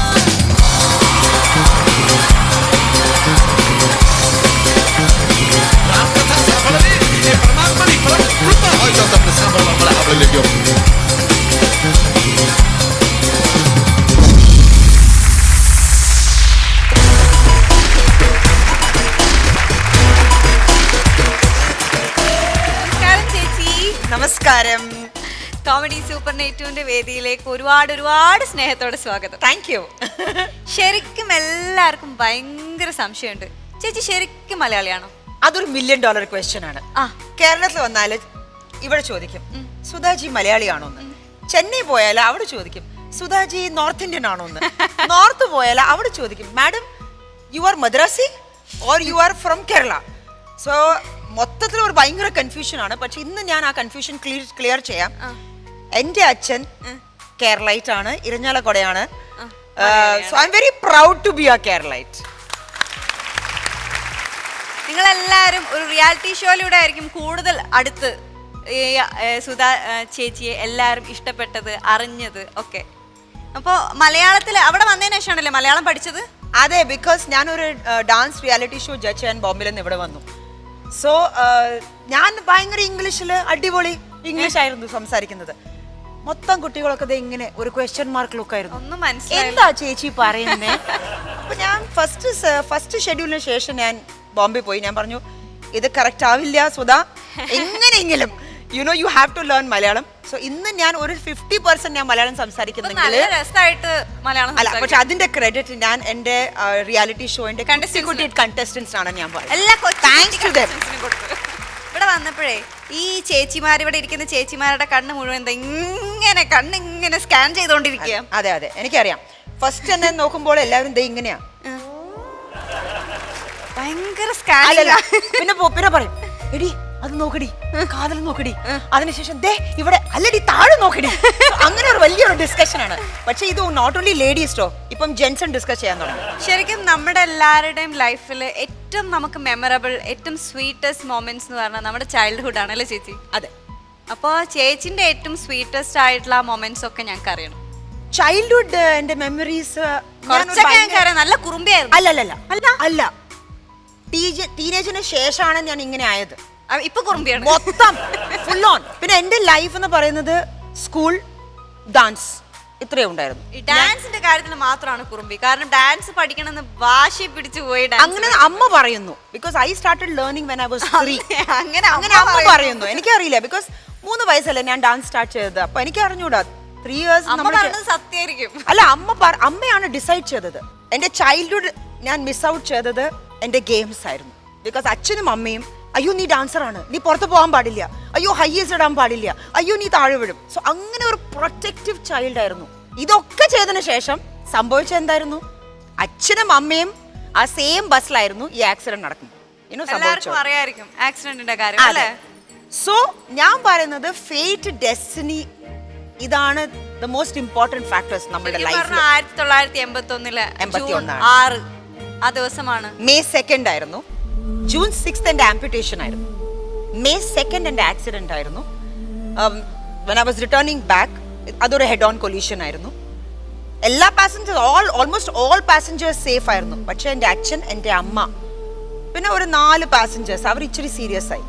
നമസ്കാരം ചേച്ചി. നമസ്കാരം. കോമഡി സൂപ്പർ നൈറ്റ് 2-ന്റെ വേദിയിലേക്ക് ഒരുപാട് സ്നേഹത്തോടെ സ്വാഗതം. Thank you. ശരിക്കും എല്ലാവർക്കും ഭയങ്കര സംശയമുണ്ട്, ചേച്ചി ശരിക്കും മലയാളിയാണോ? അതൊരു $1 മില്യൺ ക്വസ്റ്റ്യൻ ആണ്. കേരളത്തിൽ വന്നാല് ഇവിടെ ചോദിക്കും സുധാജി മലയാളിയാണോന്ന്. ചെന്നൈ പോയാൽ അവിടെ ചോദിക്കും സുധാജി നോർത്ത് ഇന്ത്യൻ ആണോന്ന്. നോർത്ത് പോയാൽ അവിടെ ചോദിക്കും madam you are Madrasi or you are from Kerala. So മൊത്തത്തിൽ ഒരു ഭയങ്കര കൺഫ്യൂഷൻ ആണ്. പക്ഷെ ഇന്ന് ഞാൻ ആ കൺഫ്യൂഷൻ ക്ലിയർ ചെയ്യാം. എൻ്റെ അച്ഛൻ കേരളൈറ്റ് ആണ്, ഇരഞ്ഞാലക്കുടയാണ്. So I am very proud to be a Keralite. നിങ്ങളെല്ലാവരും ഒരു റിയാലിറ്റി ഷോയിലൂടെ ആയിരിക്കും കൂടുതൽ അടുത്ത് സുധാ ചേച്ചിയെ എല്ലാവരും ഇഷ്ടപ്പെട്ടത്, അറിഞ്ഞത് ഒക്കെ. അപ്പോൾ മലയാളത്തിൽ അവിടെ വന്നതിന് ശേഷമാണല്ലേ മലയാളം പഠിച്ചത്? അതെ, ബിക്കോസ് ഞാനൊരു ഡാൻസ് റിയാലിറ്റി ഷോ ജഡ്ജ് ചെയ്യാൻ ബോംബെയിൽ നിന്ന് ഇവിടെ വന്നു. സോ ഞാൻ ഭയങ്കര ഇംഗ്ലീഷിൽ അടിപൊളി ഇംഗ്ലീഷ് ആയിരുന്നു സംസാരിക്കുന്നത്. മൊത്തം കുട്ടികളൊക്കെ ഇങ്ങനെ ഒരു ക്വസ്റ്റ്യൻ മാർക്ക് ലുക്ക് ആയിരുന്നു. ഒന്നും മനസ്സിലായില്ല. എന്താ ചേച്ചി പറയുന്നേ? അപ്പൊ ഞാൻ ഫസ്റ്റ് ഷെഡ്യൂളിന് ശേഷം ഞാൻ ബോംബെ പോയി. ഞാൻ പറഞ്ഞു ഇത് കറക്റ്റ് ആവില്ല സുധാ, എങ്ങനെയെങ്കിലും you have to learn Malayalam. So ഇന്ന് ഞാൻ ഒരു 50% ഞാൻ മലയാളം സംസാരിക്കുന്നെങ്കിൽ അല്ല, പക്ഷെ അതിന്റെ ക്രെഡിറ്റ് ഞാൻ എന്റെ റിയാലിറ്റി ഷോന്റെ കണ്ടസ്റ്റൻസ് ആണ് ഞാൻ പറയുന്നത്. ഇവിടെ വന്നപ്പോഴേ ഈ ചേച്ചിമാർ, ഇവിടെ ഇരിക്കുന്ന ചേച്ചിമാരുടെ കണ്ണ് മുഴുവൻ എന്താ ഇങ്ങനെ സ്കാൻ ചെയ്തോണ്ടിരിക്കുക. അതെ അതെ, എനിക്കറിയാം. ഫസ്റ്റ് എന്നെ നോക്കുമ്പോൾ എല്ലാവരും ഇങ്ങനെയാ, ഭയങ്കര സ്കാനിങ്. പിന്നെ പറയും എടി അത് നോക്കടി, കാതൽ നോക്കടി, അതിനുശേഷം ദേ ഇവിടെ അല്ലടി താഴെ നോക്കടി. അങ്ങനെ ഒരു വലിയൊരു ഡിസ്കഷൻ ആണ്. പക്ഷെ ഇത് നോട്ട് ഓൺലി ലേഡീസ്റ്റോ, ഇപ്പം ജെന്റ്സും ഡിസ്കസ് ചെയ്യാൻ തുടങ്ങി. ശരിക്കും നമ്മുടെ എല്ലാവരുടെയും ലൈഫിൽ ഏറ്റവും നമുക്ക് മെമ്മറബിൾ, ഏറ്റവും സ്വീറ്റസ്റ്റ് മൊമെന്റ്സ് എന്ന് പറഞ്ഞാൽ നമ്മുടെ ചൈൽഡ്ഹുഡ് ആണല്ലേ ചേച്ചി? അതെ. അപ്പോൾ ചേച്ചിന്റെ ഏറ്റവും സ്വീറ്റസ്റ്റ് ആയിട്ടുള്ള മൊമെന്റ്സ് ഒക്കെ ഞങ്ങൾക്ക് അറിയണം. ചൈൽഡ്ഹുഡ് എന്റെ മെമ്മറീസ് കുറച്ചൊക്കെ ഞങ്ങൾക്ക് അറിയാം. നല്ല കുറുമ്പിയായിരുന്നു. അല്ല, ടീനേജിന് ശേഷമാണ് ഞാൻ ഇങ്ങനെ ആയത്. ഇപ്പൊ കുറുമ്പിയാണ് മൊത്തം ഫുൾ ഓൺ. പിന്നെ എന്റെ ലൈഫ് എന്ന് പറയുന്നത് സ്കൂൾ, ഡാൻസ്, ഇത്രേ ഉണ്ടായിരുന്നു. ഈ ഡാൻസിന്റെ കാര്യത്തിൽ മാത്രമാണ് കുറുമ്പി. കാരണം ഡാൻസ് പഠിക്കണമെന്ന് വാശി പിടിച്ചു പോയി. അങ്ങനെ അമ്മ പറയുന്നു. Because I started learning when I was 3. അങ്ങനെ അമ്മ പറയുന്നു. എനിക്കറിയില്ല, ബിക്കോസ് 3 വയസ്സല്ലേ ഞാൻ ഡാൻസ് സ്റ്റാർട്ട് ചെയ്തത്. അപ്പൊ എനിക്ക് അറിഞ്ഞൂടാ 3 years. സത്യമായിരിക്കും. അല്ല, അമ്മയാണ് ഡിസൈഡ് ചെയ്തത്. എന്റെ ചൈൽഡ്ഹുഡ് ഞാൻ മിസ് ഔട്ട് ചെയ്തത് എന്റെ ഗെയിംസ് ആയിരുന്നു. ബിക്കോസ് അച്ഛനും അമ്മയും അയ്യോ നീ ഡാൻസർ ആണ്, നീ പുറത്ത് പോകാൻ പാടില്ല, അയ്യോ ഹൈയേഴ്സ് ഇടാൻ പാടില്ല, അയ്യോ നീ താഴെ വീഴും. സോ അങ്ങനെ ഒരു പ്രൊട്ടക്റ്റീവ് ചൈൽഡ് ആയിരുന്നു. ഇതൊക്കെ ചെയ്തതിനു ശേഷം സംഭവിച്ചത് എന്തായിരുന്നു? അച്ഛനും അമ്മയും ആ സെയിം ബസ്സിലായിരുന്നു ഈ ആക്സിഡന്റ് നടക്കുന്നത്. സോ ഞാൻ പറയുന്നത് ഫേറ്റ്, ഡെസ്റ്റിനി, ഇതാണ് ദ മോസ്റ്റ് ഇമ്പോർട്ടന്റ് ഫാക്ടേഴ്സ് നമ്മുടെ ലൈഫിൽ. 1981 ആ ദിവസമാണ്. May 2 ആയിരുന്നു. June 6 എന്റെ ആംപ്യൂട്ടേഷൻ ആയിരുന്നു. May 2 എന്റെ ആക്സിഡന്റ് ആയിരുന്നു. When I was returning back, അതൊരു ഹെഡ് ഓൺ കൊലീഷൻ ആയിരുന്നു. എല്ലാ passengers, almost all passengers safe ആയിരുന്നു. പക്ഷെ എൻ്റെ അച്ഛൻ, എൻ്റെ അമ്മ, പിന്നെ ഒരു 4 പാസഞ്ചേഴ്സ് അവർ ഇച്ചിരി സീരിയസ് ആയി.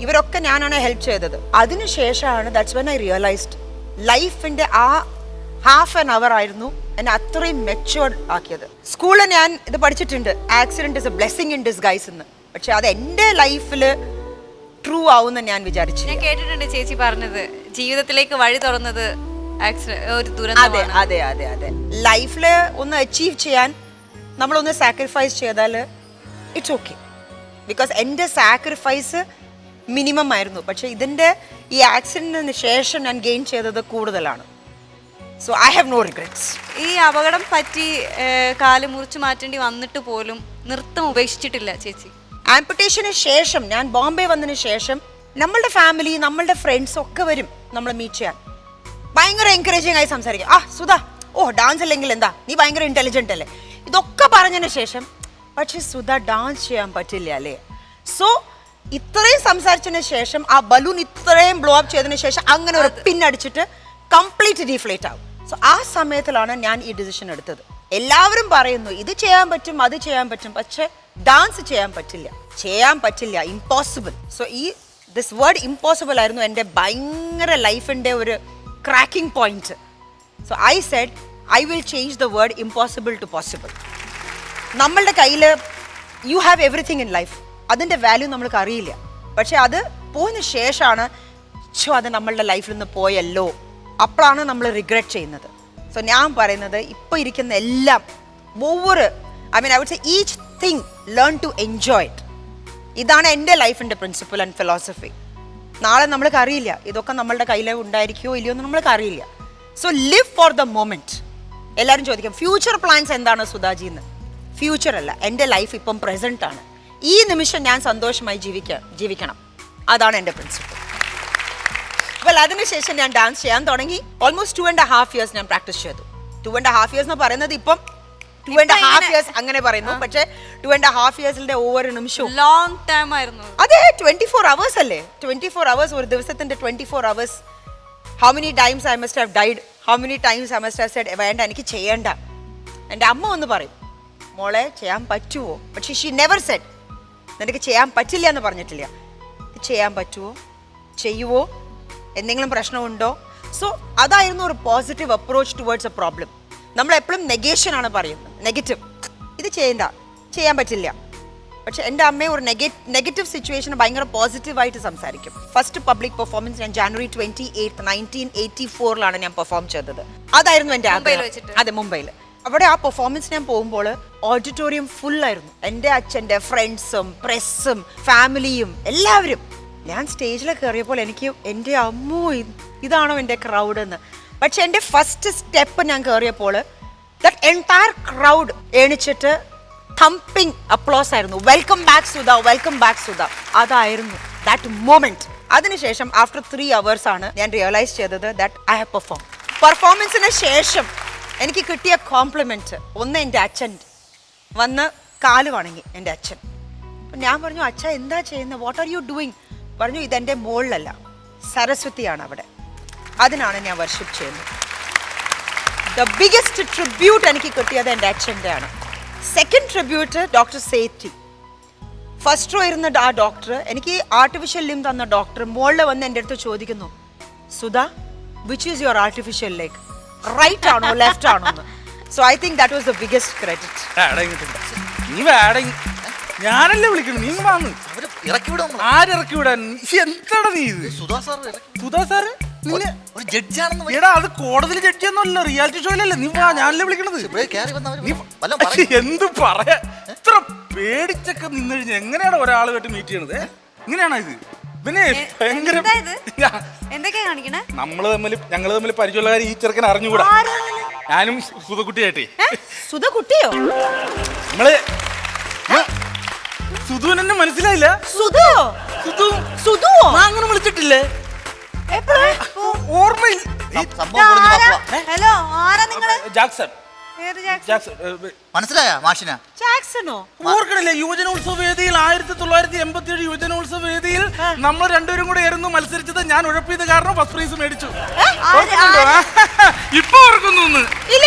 ഇവരൊക്കെ ഞാനാണ് ഹെൽപ്പ് ചെയ്തത്. അതിനുശേഷമാണ് ദാറ്റ്സ് വെൻ ഐ റിയലൈസ്ഡ് ലൈഫിന്റെ ആ ഹാഫ് ആൻ അവർ ആയിരുന്നു എന്നെ അത്രയും മെച്ചുവേർഡ് ആക്കിയത്. സ്കൂളിൽ ഞാൻ ഇത് പഠിച്ചിട്ടുണ്ട്, accident is A blessing in disguise എന്ന്. പക്ഷെ അത് എൻ്റെ ലൈഫിൽ ട്രൂ ആവുമെന്ന് ഞാൻ വിചാരിച്ചു. ഞാൻ കേട്ടിട്ടുണ്ട് ചേച്ചി പറഞ്ഞത് ജീവിതത്തിലേക്ക് വഴി തുറന്നത് ഒരു ദുരന്തമാണ്. അതെ അതെ അതെ. ലൈഫില് ഒന്ന് അച്ചീവ് ചെയ്യാൻ നമ്മളൊന്ന് സാക്രിഫൈസ് ചെയ്താൽ ഇറ്റ്സ് ഓക്കെ. ബിക്കോസ് എൻ്റെ സാക്രിഫൈസ് മിനിമം ആയിരുന്നു. പക്ഷെ ഇതിൻ്റെ ഈ ആക്സിഡന്റിന് ശേഷം ഞാൻ ഗെയിൻ ചെയ്തത് കൂടുതലാണ്. So I have no regrets. ഈ അപകടം പറ്റി കാല് മുറിച്ചു മാറ്റേണ്ടി വന്നിട്ട് പോലും നൃത്തം ഉപേക്ഷിച്ചിട്ടില്ല ചേച്ചി. ആംപുട്ടേഷന് ശേഷം ഞാൻ ബോംബെ വന്നതിന് ശേഷം നമ്മളുടെ ഫാമിലി, നമ്മളുടെ ഫ്രണ്ട്സ് ഒക്കെ വരും നമ്മളെ മീറ്റ് ചെയ്യാൻ. ഭയങ്കര എൻകറേജിങ് ആയി സംസാരിക്കും. സുധ, ഡാൻസ് അല്ലെങ്കിൽ എന്താ, നീ ഭയങ്കര ഇന്റലിജന്റ് അല്ലേ, ഇതൊക്കെ പറഞ്ഞതിന് ശേഷം പക്ഷെ സുധ ഡാൻസ് ചെയ്യാൻ പറ്റില്ല അല്ലേ. സോ ഇത്രയും സംസാരിച്ചതിന് ശേഷം ആ ബലൂൺ ഇത്രയും ബ്ലോ അപ്പ് ചെയ്തതിന് ശേഷം അങ്ങനെ ഒരു പിന്നടിച്ചിട്ട് കംപ്ലീറ്റ് ഡീഫ്ലേറ്റ് ആവും. സോ ആ സമയത്തിലാണ് ഞാൻ ഈ ഡിസിഷൻ എടുത്തത്. എല്ലാവരും പറയുന്നു ഇത് ചെയ്യാൻ പറ്റും, അത് ചെയ്യാൻ പറ്റും, പക്ഷെ ഡാൻസ് ചെയ്യാൻ പറ്റില്ല, impossible. So this word impossible ആയിരുന്നു എൻ്റെ ഭയങ്കര ലൈഫിൻ്റെ ഒരു cracking point. So I said I will change the word impossible to possible. നമ്മളുടെ കയ്യിൽ you have everything in life, അതിൻ്റെ വാല്യൂ നമ്മൾക്ക് അറിയില്ല. പക്ഷെ അത് പോയതിന് ശേഷമാണ് അത് നമ്മളുടെ ലൈഫിൽ നിന്ന് പോയല്ലോ, അപ്പോഴാണ് നമ്മൾ റിഗ്രറ്റ് ചെയ്യുന്നത്. സോ ഞാൻ പറയുന്നത് ഇപ്പോൾ ഇരിക്കുന്ന എല്ലാം ഒവ്വൊരു I would say each thing learn to enjoy it. ഇതാണ് എൻ്റെ ലൈഫിൻ്റെ പ്രിൻസിപ്പിൾ ആൻഡ് ഫിലോസഫി. നാളെ നമ്മൾക്ക് അറിയില്ല ഇതൊക്കെ നമ്മളുടെ കയ്യിൽ ഉണ്ടായിരിക്കുമോ ഇല്ലയോ എന്ന് നമ്മൾക്ക് അറിയില്ല. So live for the moment. എല്ലാവരും ചോദിക്കും ഫ്യൂച്ചർ പ്ലാൻസ് എന്താണ് സുധാജി എന്ന്. ഫ്യൂച്ചർ അല്ല, എൻ്റെ ലൈഫ് ഇപ്പം പ്രസന്റ് ആണ്. ഈ നിമിഷം ഞാൻ സന്തോഷമായി ജീവിക്കണം. അതാണ് എൻ്റെ പ്രിൻസിപ്പിൾ. അതിനുശേഷം ഞാൻ ഡാൻസ് ചെയ്യാൻ തുടങ്ങി. ഓൾമോസ്റ്റ് 2.5 years ഞാൻ പ്രാക്ടീസ് ചെയ്തു. 2.5 years എന്ന് പറയുന്നത് ഇപ്പം 2.5 years അങ്ങനെ പറയുന്നു, പക്ഷേ 2.5 yearsന്റെ ഓരോ നിമിഷവും ലോങ് ടൈം ആയിരുന്നു. അതെ, 24 hours അല്ലേ. 24 hours, ഒരു ദിവസത്തിന്റെ 24 hours. How many times I must have died, how many times I must have said വേണ്ട എനിക്ക് ചെയ്യണ്ട. എൻ്റെ അമ്മ ഒന്ന് പറയും മോളെ ചെയ്യാൻ പറ്റുമോ, പക്ഷേ ഷീ നെവർ സെഡ് നിനക്ക് ചെയ്യാൻ പറ്റില്ല എന്ന് പറഞ്ഞിട്ടില്ല. ചെയ്യാൻ പറ്റുമോ, ചെയ്യുവോ, എന്തെങ്കിലും പ്രശ്നമുണ്ടോ. സോ അതായിരുന്നു ഒരു positive approach towards A problem. നമ്മൾ എപ്പോഴും നെഗേഷൻ ആണ് പറയുന്നത്, നെഗറ്റീവ്, ഇത് ചെയ്യണ്ട, ചെയ്യാൻ പറ്റില്ല. പക്ഷെ എൻ്റെ അമ്മയെ ഒരു നെഗറ്റീവ് സിറ്റുവേഷൻ ഭയങ്കര പോസിറ്റീവായിട്ട് സംസാരിക്കും. ഫസ്റ്റ് പബ്ലിക് പെർഫോമൻസ് ഞാൻ January 28, 1984 ഞാൻ പെർഫോം ചെയ്തത്. അതായിരുന്നു എൻ്റെ ആഗ്രഹം. അതെ, മുംബൈയിൽ. അവിടെ ആ പെർഫോമൻസ് ഞാൻ പോകുമ്പോൾ ഓഡിറ്റോറിയം ഫുള്ളായിരുന്നു. എൻ്റെ അച്ഛൻ്റെ ഫ്രണ്ട്സും പ്രസ്സും ഫാമിലിയും എല്ലാവരും. ഞാൻ സ്റ്റേജിൽ കയറിയപ്പോൾ എനിക്ക് എൻ്റെ അമ്മോ ഇതാണോ എൻ്റെ ക്രൗഡ് എന്ന്. പക്ഷെ എൻ്റെ ഫസ്റ്റ് സ്റ്റെപ്പ് ഞാൻ കയറിയപ്പോൾ ദാറ്റ് എൻറ്റയർ ക്രൗഡ് എണിച്ചിട്ട് തമ്പിങ് അപ്ലോസ് ആയിരുന്നു. Welcome back Sudha, welcome back Sudha. അതായിരുന്നു ദാറ്റ് മൊമെന്റ്. അതിനുശേഷം ആഫ്റ്റർ 3 hours ആണ് ഞാൻ റിയലൈസ് ചെയ്തത് ദാറ്റ് ഐ ഹാവ് പെർഫോം. പെർഫോമൻസിന് ശേഷം എനിക്ക് കിട്ടിയ കോംപ്ലിമെന്റ് ഒന്ന് എൻ്റെ അച്ഛൻ വന്ന് കാല് വണങ്ങി എൻ്റെ അച്ഛൻ. അപ്പം ഞാൻ പറഞ്ഞു, അച്ഛ എന്താ ചെയ്യുന്നത്, വാട്ട് ആർ യു ഡൂയിങ്? പറഞ്ഞു, ഇതെൻ്റെ മോളിലല്ല, സരസ്വതിയാണ് അവിടെ, അതിനാണ് ഞാൻ വർഷിപ്പ് ചെയ്യുന്നത്. ദ ബിഗസ്റ്റ് ട്രിബ്യൂട്ട് എനിക്ക് കിട്ടിയത് എൻ്റെ അച്ഛൻ്റെ ആണ്. Second tribute doctor Sethi. First row ഇരുന്ന ആ ഡോക്ടർ, എനിക്ക് ആർട്ടിഫിഷ്യൽ ലിം തന്ന ഡോക്ടർ മോളിൽ വന്ന് എൻ്റെ അടുത്ത് ചോദിക്കുന്നു, Sudha which is your artificial leg, right ആണോ ലെഫ്റ്റ് ആണോ എന്ന്. So I think that was the biggest credit. നീ വേട ഞാനല്ലേ വിളിക്കണം, നീ വന്ന് ഇറക്കി വിടാം. ആരിറക്കി വിടാൻ? എന്താടാ നീ ഇത്? സുധാ സാറ് നിന്നെ ഒരു ജഡ്ജാണെന്ന് എടാ, അത് കോടതിയിൽ ജഡ്ജിയൊന്നുമല്ല, റിയാലിറ്റി ഷോയിലല്ലേ നീ വാ, ഞാനല്ലേ വിളിക്കണത്. എന്ത് പറയാ, ഇത്ര പേടിച്ചൊക്കെ നിന്ന് കഴിഞ്ഞാൽ എങ്ങനെയാണ് ഒരാളുമായിട്ട് മീറ്റ് ചെയ്യണത്? ഇങ്ങനെയാണോ ഇത്? പിന്നെ ഭയങ്കര എന്തൊക്കെയാ കാണിക്കണേ? ഞങ്ങള് തമ്മിൽ പരിചയമുള്ള കാര്യം ഈ ചെറുക്കൻ അറിഞ്ഞുകൂടാ. ഞാനും സുധക്കുട്ടിയായിട്ടേ. സുധകുട്ടിയോ? നമ്മള് സുധുവിനെ മനസ്സിലായില്ല? സുധു സുധുവോ? അങ്ങനെ വിളിച്ചിട്ടില്ലേ? ഓർമ്മയിൽ ഹലോ, ആരാ നിങ്ങള്? ജാക്സൺ. മനസ്സിലായ മാഷിന? ജാക്സണോ? ഓർക്കണില്ലേ, യുവജനോത്സവ വേദിയിൽ 1987 യുവജനോത്സവ വേദിയിൽ നമ്മൾ രണ്ടുപേരും കൂടെ ആയിരുന്നു മത്സരിച്ചത്. ഞാൻ ഉഴപ്പിയത് കാരണം ഫസ്റ്റ് പ്രൈസ് മേടിച്ചു. ഇപ്പൊ ഓർക്കുന്നു?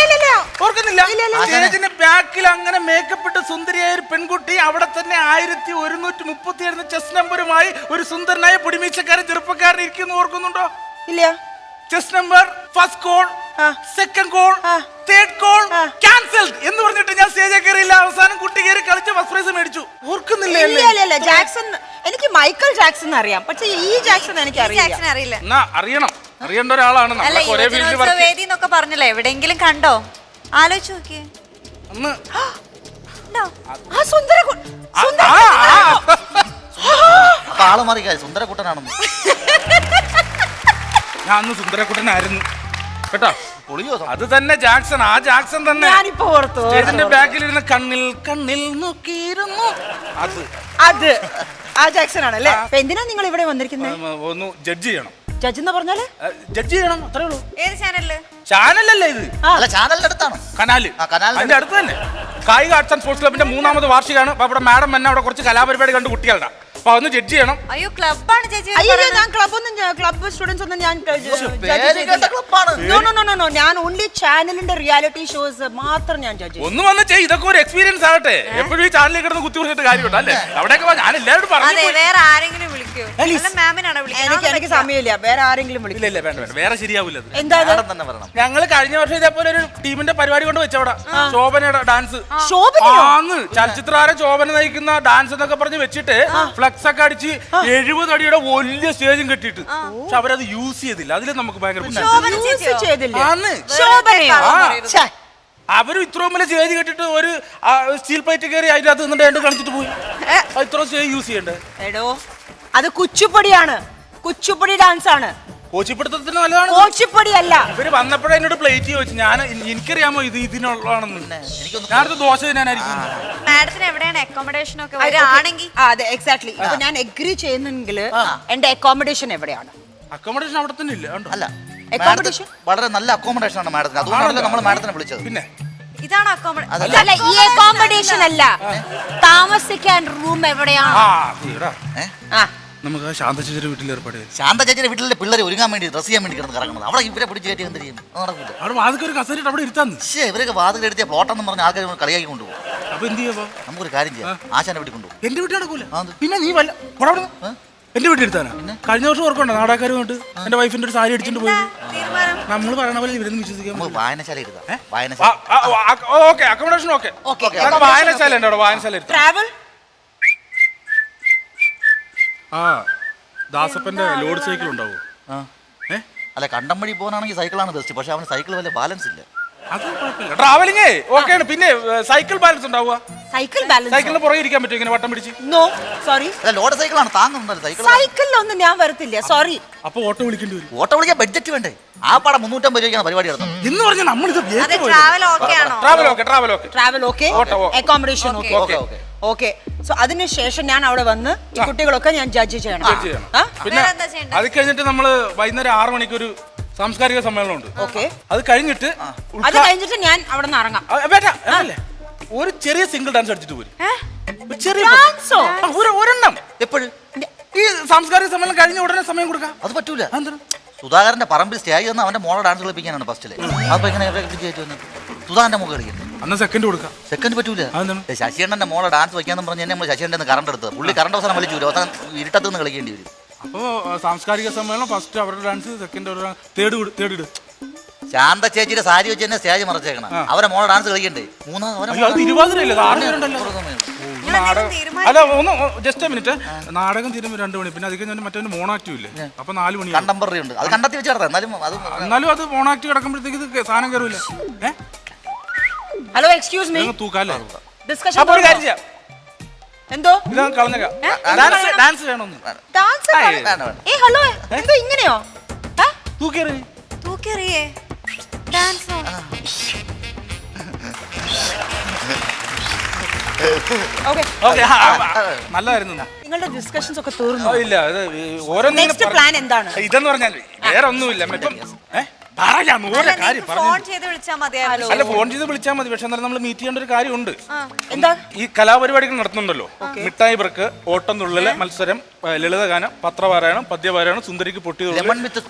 ഓർക്കുന്നില്ല? സ്റ്റേജിന്റെ ബാക്കിൽ അങ്ങനെ മേക്കപ്പ് ഇട്ട് സുന്ദരിയായ ഒരു പെൺകുട്ടി, അവിടെ തന്നെ 1137 ചെസ് നമ്പറുമായി ഒരു സുന്ദരനായ പൊടിമീച്ചക്കാരൻ ചെറുപ്പക്കാരൻ ഇരിക്കുന്നു. ഓർക്കുന്നുണ്ടോ? ഇല്ല. Chess number, first call, second call, third call cancelled എന്ന് പറഞ്ഞിട്ട് ഞാൻ സ്റ്റേജിൽ കയറിയില്ല. അവസാനം കുട്ടി കയറി കളിച്ച് ഫസ്റ്റ് പ്രൈസ് മേടിച്ചു. ഓർക്കുന്നില്ല? ജാക്സൺ, എനിക്ക് മൈക്കൽ ജാക്സൺ അറിയാം, പക്ഷെ ഈ ജാക്സൺ എനിക്ക് അറിയില്ല. എന്നാ അറിയേണ്ട ഒരാളാണ്. വേദി എന്നൊക്കെ പറഞ്ഞല്ലോ, എവിടെയെങ്കിലും കണ്ടോ? ആലോചിച്ച് നോക്കിയേ. അന്ന് ആള് മാറി സുന്ദരക്കുട്ടനാണെന്ന്. ഞാൻ അന്ന് സുന്ദരക്കുട്ടനായിരുന്നു കേട്ടോ. അത് തന്നെ ജാക്സൺ, ആ ജാക്സൺ തന്നെ. ഞാനിപ്പോ ഓർത്തു, സ്റ്റേജിന്റെ ബാക്കിലിരുന്ന് കണ്ണിൽ നോക്കിയിരുന്നു. അത് ആ ജാക്സൺ ആണല്ലേ? എന്തിനാ നിങ്ങൾ ഇവിടെ വന്നിരിക്കുന്നത്? ഒന്ന് ജഡ്ജ് ചെയ്യണം. ജഡ്ജ് എന്ന് പറഞ്ഞാല് ജഡ്ജ് ചെയ്യണം, അത്രേ ഉള്ളൂ. ഏത് ചാനലില്? ചാനലല്ലേ ഇത്? അല്ല, ചാനലിന്റെ അടുത്താണ്. കനാല്. അതിന്റെ അടുത്ത് തന്നെ കായിക ആർട്സ് ആൻഡ് സ്പോർട്സ് ക്ലബിന്റെ 3ാമത് വാർഷികമാണ്. അപ്പൊ അവിടെ മാഡം തന്നെ അവിടെ കുറച്ച് കലാപരിപാടി കണ്ട് കുട്ടികളുടെ, അപ്പൊ അതൊന്ന് ജഡ്ജ് ചെയ്യണം. അയ്യോ, ക്ലബ്ബാണ് ചേച്ചി. ഞാൻ ക്ലബ് സ്റ്റുഡൻസ് ഒന്നും ഞാൻ ഞാൻ ഓൺലി ചാനലിന്റെ റിയാലിറ്റി ഷോസ് മാത്രം ഞാൻ ജഡ്ജ് ചെയ്യും. ഒന്ന് വന്ന് ചെയ്യും, ഇതൊക്കെ ഒരു എക്സ്പീരിയൻസ് ആകട്ടെ. എപ്പോഴും ഈ ചാനലിൽ കിടന്ന് കുത്തി കുറിച്ചിട്ട് കാര്യമുണ്ട് അല്ലേ? അവിടെയൊക്കെ ഞാൻ എല്ലാവരും പറഞ്ഞു. വേറെ ആരെങ്കിലും വിളിക്കോ? മാമിനാണ് വിളിക്കുന്നത്. എനിക്ക് സമയമില്ല, വേറെ ആരെങ്കിലും വിളിക്കും. ഇല്ല, വേണ്ട, വേറെ ശരിയാവില്ല. എന്താ? ഞങ്ങൾ കഴിഞ്ഞ വർഷം ഇതേപോലെ ഒരു ടീമിന്റെ പരിപാടി കൊണ്ട് വെച്ചവിടെ ശോഭനയുടെ ഡാൻസ്. ചലച്ചിത്രകാരൻ ശോഭന നയിക്കുന്ന ഡാൻസ് എന്നൊക്കെ പറഞ്ഞ് വെച്ചിട്ട് ഫ്ലക്സ് ഒക്കെ അടിച്ച് 70 അടിയുടെ വലിയ സ്റ്റേജും കെട്ടിയിട്ട്, പക്ഷെ അവരത് യൂസ് ചെയ്തില്ല. അതിൽ നമുക്ക് ഭയങ്കര അവര് ഇത്രയും വലിയ സ്റ്റേജ് കെട്ടിട്ട് ഒരു സ്റ്റീൽ പ്ലേറ്റ് കയറി അതിന്റെ അകത്ത് നിന്നിട്ട് കളിച്ചിട്ട് പോയി. ഇത്ര സ്റ്റേജ് യൂസ് ചെയ്യണ്ടേ? എടോ, അത് കുച്ചിപ്പൊടിയാണ്, കുച്ചിപ്പൊടി ഡാൻസ് ആണ്. കോച്ചിപ്പിടുത്തത്തിന് നല്ലതാണ്. കോച്ചിപ്പൊടി അല്ല. ഇവര് വന്നപ്പോഴേ എന്നോട് പ്ലേറ്റ് ചോദിച്ചു. എനിക്കറിയാമോ ഇത് ഇതിനുള്ളതാണെന്ന്. ഞാനത് ദോശ തിന്നാനായിരിക്കും. മാഡത്തിന് എവിടെയാണ് അക്കോമഡേഷൻ ഒക്കെ വരികയാണെങ്കിൽ? അതെ, എക്സാക്ട്ലി. ഇപ്പൊ ഞാൻ എഗ്രി ചെയ്യുന്നെങ്കിൽ എന്റെ അക്കോമഡേഷൻ എവിടെയാണ്? അക്കോമഡേഷൻ അവിടെ തന്നെ ഇല്ല. അല്ല, അക്കോമഡേഷൻ വളരെ നല്ല അക്കോമഡേഷൻ ആണ് മാഡത്തിന്. അതുകൊണ്ടാണല്ലോ നമ്മൾ മാഡത്തിനെ വിളിച്ചത്. പിന്നെ ഇതാണ് അക്കോമഡേഷൻ. അല്ല, ഈ അക്കോമഡേഷൻ അല്ല, താമസിക്കാൻ റൂം എവിടെയാണ്? നമുക്ക് ശാന്ത ചേച്ചിയുടെ വീട്ടിൽ ഏർപ്പാട്. ശാന്ത ചേച്ചിയുടെ വീട്ടിലെ പിള്ളേരെ ഒരുങ്ങാൻ വേണ്ടി ഡ്രസ് ചെയ്യാൻ വേണ്ടി കിടന്ന് കറങ്ങുന്നത്. അവിടെ ഇവരെ പിടിച്ച് കയറ്റി എന്ത് ചെയ്യും? അവിടെ വാതിൽ ഒരു കസേരയിട്ട് അവിടെ ഇരുത്താന്ന്. പക്ഷേ ഇവരൊക്കെ വാതിൽ എടുത്തിയ പ്ലോട്ടെന്ന് പറഞ്ഞ ആൾക്കാർ കളിയാക്കി കൊണ്ടുപോകും. അപ്പൊ എന്ത് ചെയ്യാ? നമുക്കൊരു കാര്യം ചെയ്യാം, ആശാന്റെ വീട്ടിൽ കൊണ്ടുപോകും. എന്റെ വീട്ടിൽ നടക്കൂല. പിന്നെ നീ എന്റെ വീട്ടിൽ എടുത്താനാ? കഴിഞ്ഞ വർഷം ഓർക്കണ്ടോ നാടകക്കാരുമായിട്ട് എന്റെ വൈഫിന്റെ ഒരു സാരി അടിച്ചിട്ട് പോയി? നമ്മൾ പറയണ പോലെ ഇവരൊന്നും വിശ്വസിക്കാൻ. വായനശാല എടുത്താം. Okay, accommodation okay. വായനശാല ഉണ്ട് അവിടെ, വായനശാല എടുത്താം. ട്രാവൽ ദാസപ്പന്റെ ലോഡ് സൈക്കിൾ ഉണ്ടാവോ? അല്ല, കണ്ടം വഴി പോകാനാണെങ്കിൽ സൈക്കിളാണ് ബെസ്റ്റ്. പക്ഷെ അവന് സൈക്കിൾ വല്ല ബാലൻസ് ഇല്ല. അത് കുഴപ്പമില്ല, ട്രാവലിംഗ് ഓക്കെയാണ്. പിന്നെ സൈക്കിൾ ബാലൻസ് ഉണ്ടാവുക? സൈക്കിളിന് പുറകെ ഇരിക്കാൻ പറ്റും ഇങ്ങനെ വട്ടം പിടിച്ച്? No, sorry. അല്ല, ലോഡ് സൈക്കിളാണ്, താങ്ങുന്നുണ്ടല്ലോ സൈക്കിൾ. സൈക്കിളിലൊന്നും ഞാൻ വരത്തില്ല, സോറി. അപ്പൊ ഓട്ടോ വിളിക്കേണ്ടി വരും. ഓട്ടോ വിളിക്കാൻ ബഡ്ജറ്റ് വേണ്ടേ? ആ പടം 350 രൂപയ്ക്കാണ് പരിപാടി നടത്തുന്നത്. എന്ന് പറഞ്ഞാൽ നമ്മളിത് ട്രാവൽ ഓക്കെ ആണോ? Travel okay. Accommodation okay. Okay so അതിനുശേഷം ഞാൻ അവിടെ വന്ന് ഈ കുട്ടികളൊക്കെ ഞാൻ ജഡ്ജ് ചെയ്യണം ചെയ്യണം. ആ? പിന്നെ വേറെന്താ ചെയ്യണ്ടേ? അത് കഴിഞ്ഞിട്ട് നമ്മള് വൈകുന്നേരം 6 മണിക്ക് ഒരു സാംസ്കാരിക സമ്മേളനം ഉണ്ട്. ഓക്കെ അത് കഴിഞ്ഞിട്ട് അത് കഴിഞ്ഞിട്ട് ഞാൻ അവിടെ നിന്ന് ഇറങ്ങാം ഒരു ചെറിയ സിംഗിൾ ഡാൻസ് അടിച്ചിട്ട് പോരും. ഒരു ചെറിയ ഡാൻസോ? ഒരെണ്ണം എപ്പോഴും ഈ സാംസ്കാരിക സമ്മേളനം കഴിഞ്ഞ ഉടനെ സമയം കൊടുക്കാം. അത് പറ്റൂല. സുധാകരന്റെ പറമ്പിൽ സ്റ്റേജ് വന്ന് അവന്റെ മോളെ ഡാൻസ് കളിപ്പിക്കാനാണ് ഫസ്റ്റില്. അപ്പൊ എങ്ങനെ സുധാകരന്റെ മുഖം കളിക്കുന്നത്? അന്ന് സെക്കൻഡ് കൊടുക്കാം. സെക്കൻഡ് പറ്റൂല. ശശികണ്ഠന്റെ മോളെ ഡാൻസ് വയ്ക്കാന്ന് പറഞ്ഞ് നമ്മൾ ശശികണ്ഠൻ കറണ്ട് എടുത്തത്. പുള്ളി കറണ്ട് അവസാനം വലിച്ചു വരും. അവസാനം ഇരുട്ടത്ത് നിന്ന് കളിക്കേണ്ടി വരും. അപ്പോ സാംസ്കാരിക സമ്മേളനം ഫസ്റ്റ് അവരുടെ ഡാൻസ്, സെക്കൻഡ് തേർഡ് ശാന്ത ചേച്ചിയുടെ സാരി വെച്ച് തന്നെ സ്റ്റേജ് മറച്ചേക്കണം. അവരെ മോളെ ഡാൻസ് കളിക്കണ്ടേ? അല്ല ഒന്ന് ജസ്റ്റ് മിനിറ്റ്. നാടകം തീരുമ്പോൾ 2 മണി, പിന്നെ അത് കഴിഞ്ഞാൽ മറ്റേ മോണാക്റ്റീവ് ഇല്ലേ, അപ്പൊ 4 മണി കണ്ടംപററി ഉണ്ട്. അത് കണ്ടെത്തി വെച്ച് നടത്താം. എന്നാലും അത് മോണാക്റ്റീവ് കിടക്കുമ്പോഴത്തേക്ക് ഇത് സാധനം കയറൂല. ഹലോ എക്സ്ക്യൂസ് മീ തൂക്കാല്ലേ ഡിസ്കഷൻ അപ്പൊ ഒരു കാര്യം ചെയ്യാം. എന്തോ ഇത് കളഞ്ഞേക്കാം. ഡാൻസ് വേണമെന്ന് ഡാൻസ് ഏ ഹലോ എന്തോ ഇങ്ങനെയോ തൂക്കെറിയേ ഡാൻസോ? നല്ലതായിരുന്നു. നിങ്ങളുടെ ഡിസ്കഷൻസ് ഒക്കെ തീർന്നു? ഇല്ല, ഓരോ നെക്സ്റ്റ് പ്ലാൻ എന്താണ്? ഇതെന്ന് പറഞ്ഞാൽ വേറെ ഒന്നുമില്ല. ഫോൺ ചെയ്ത് വിളിച്ചാൽ മതിയായിരുന്നു. അല്ല, ഫോൺ ചെയ്ത് വിളിച്ചാൽ മതി. പക്ഷെ എന്നാലും നമ്മൾ മീറ്റ് ചെയ്യേണ്ട ഒരു കാര്യമുണ്ട്. എന്താ? ഈ കലാപരിപാടികൾ നടത്തുന്നുണ്ടല്ലോ. മിഠായി പെറുക്ക്, ഓട്ടം തുള്ളല് മത്സരം, ലളിതഗാനം, പത്രപാരായണം, പദ്യപാരായണം, സുന്ദരിക്ക് പൊട്ടി ലെമൺ വിത്ത്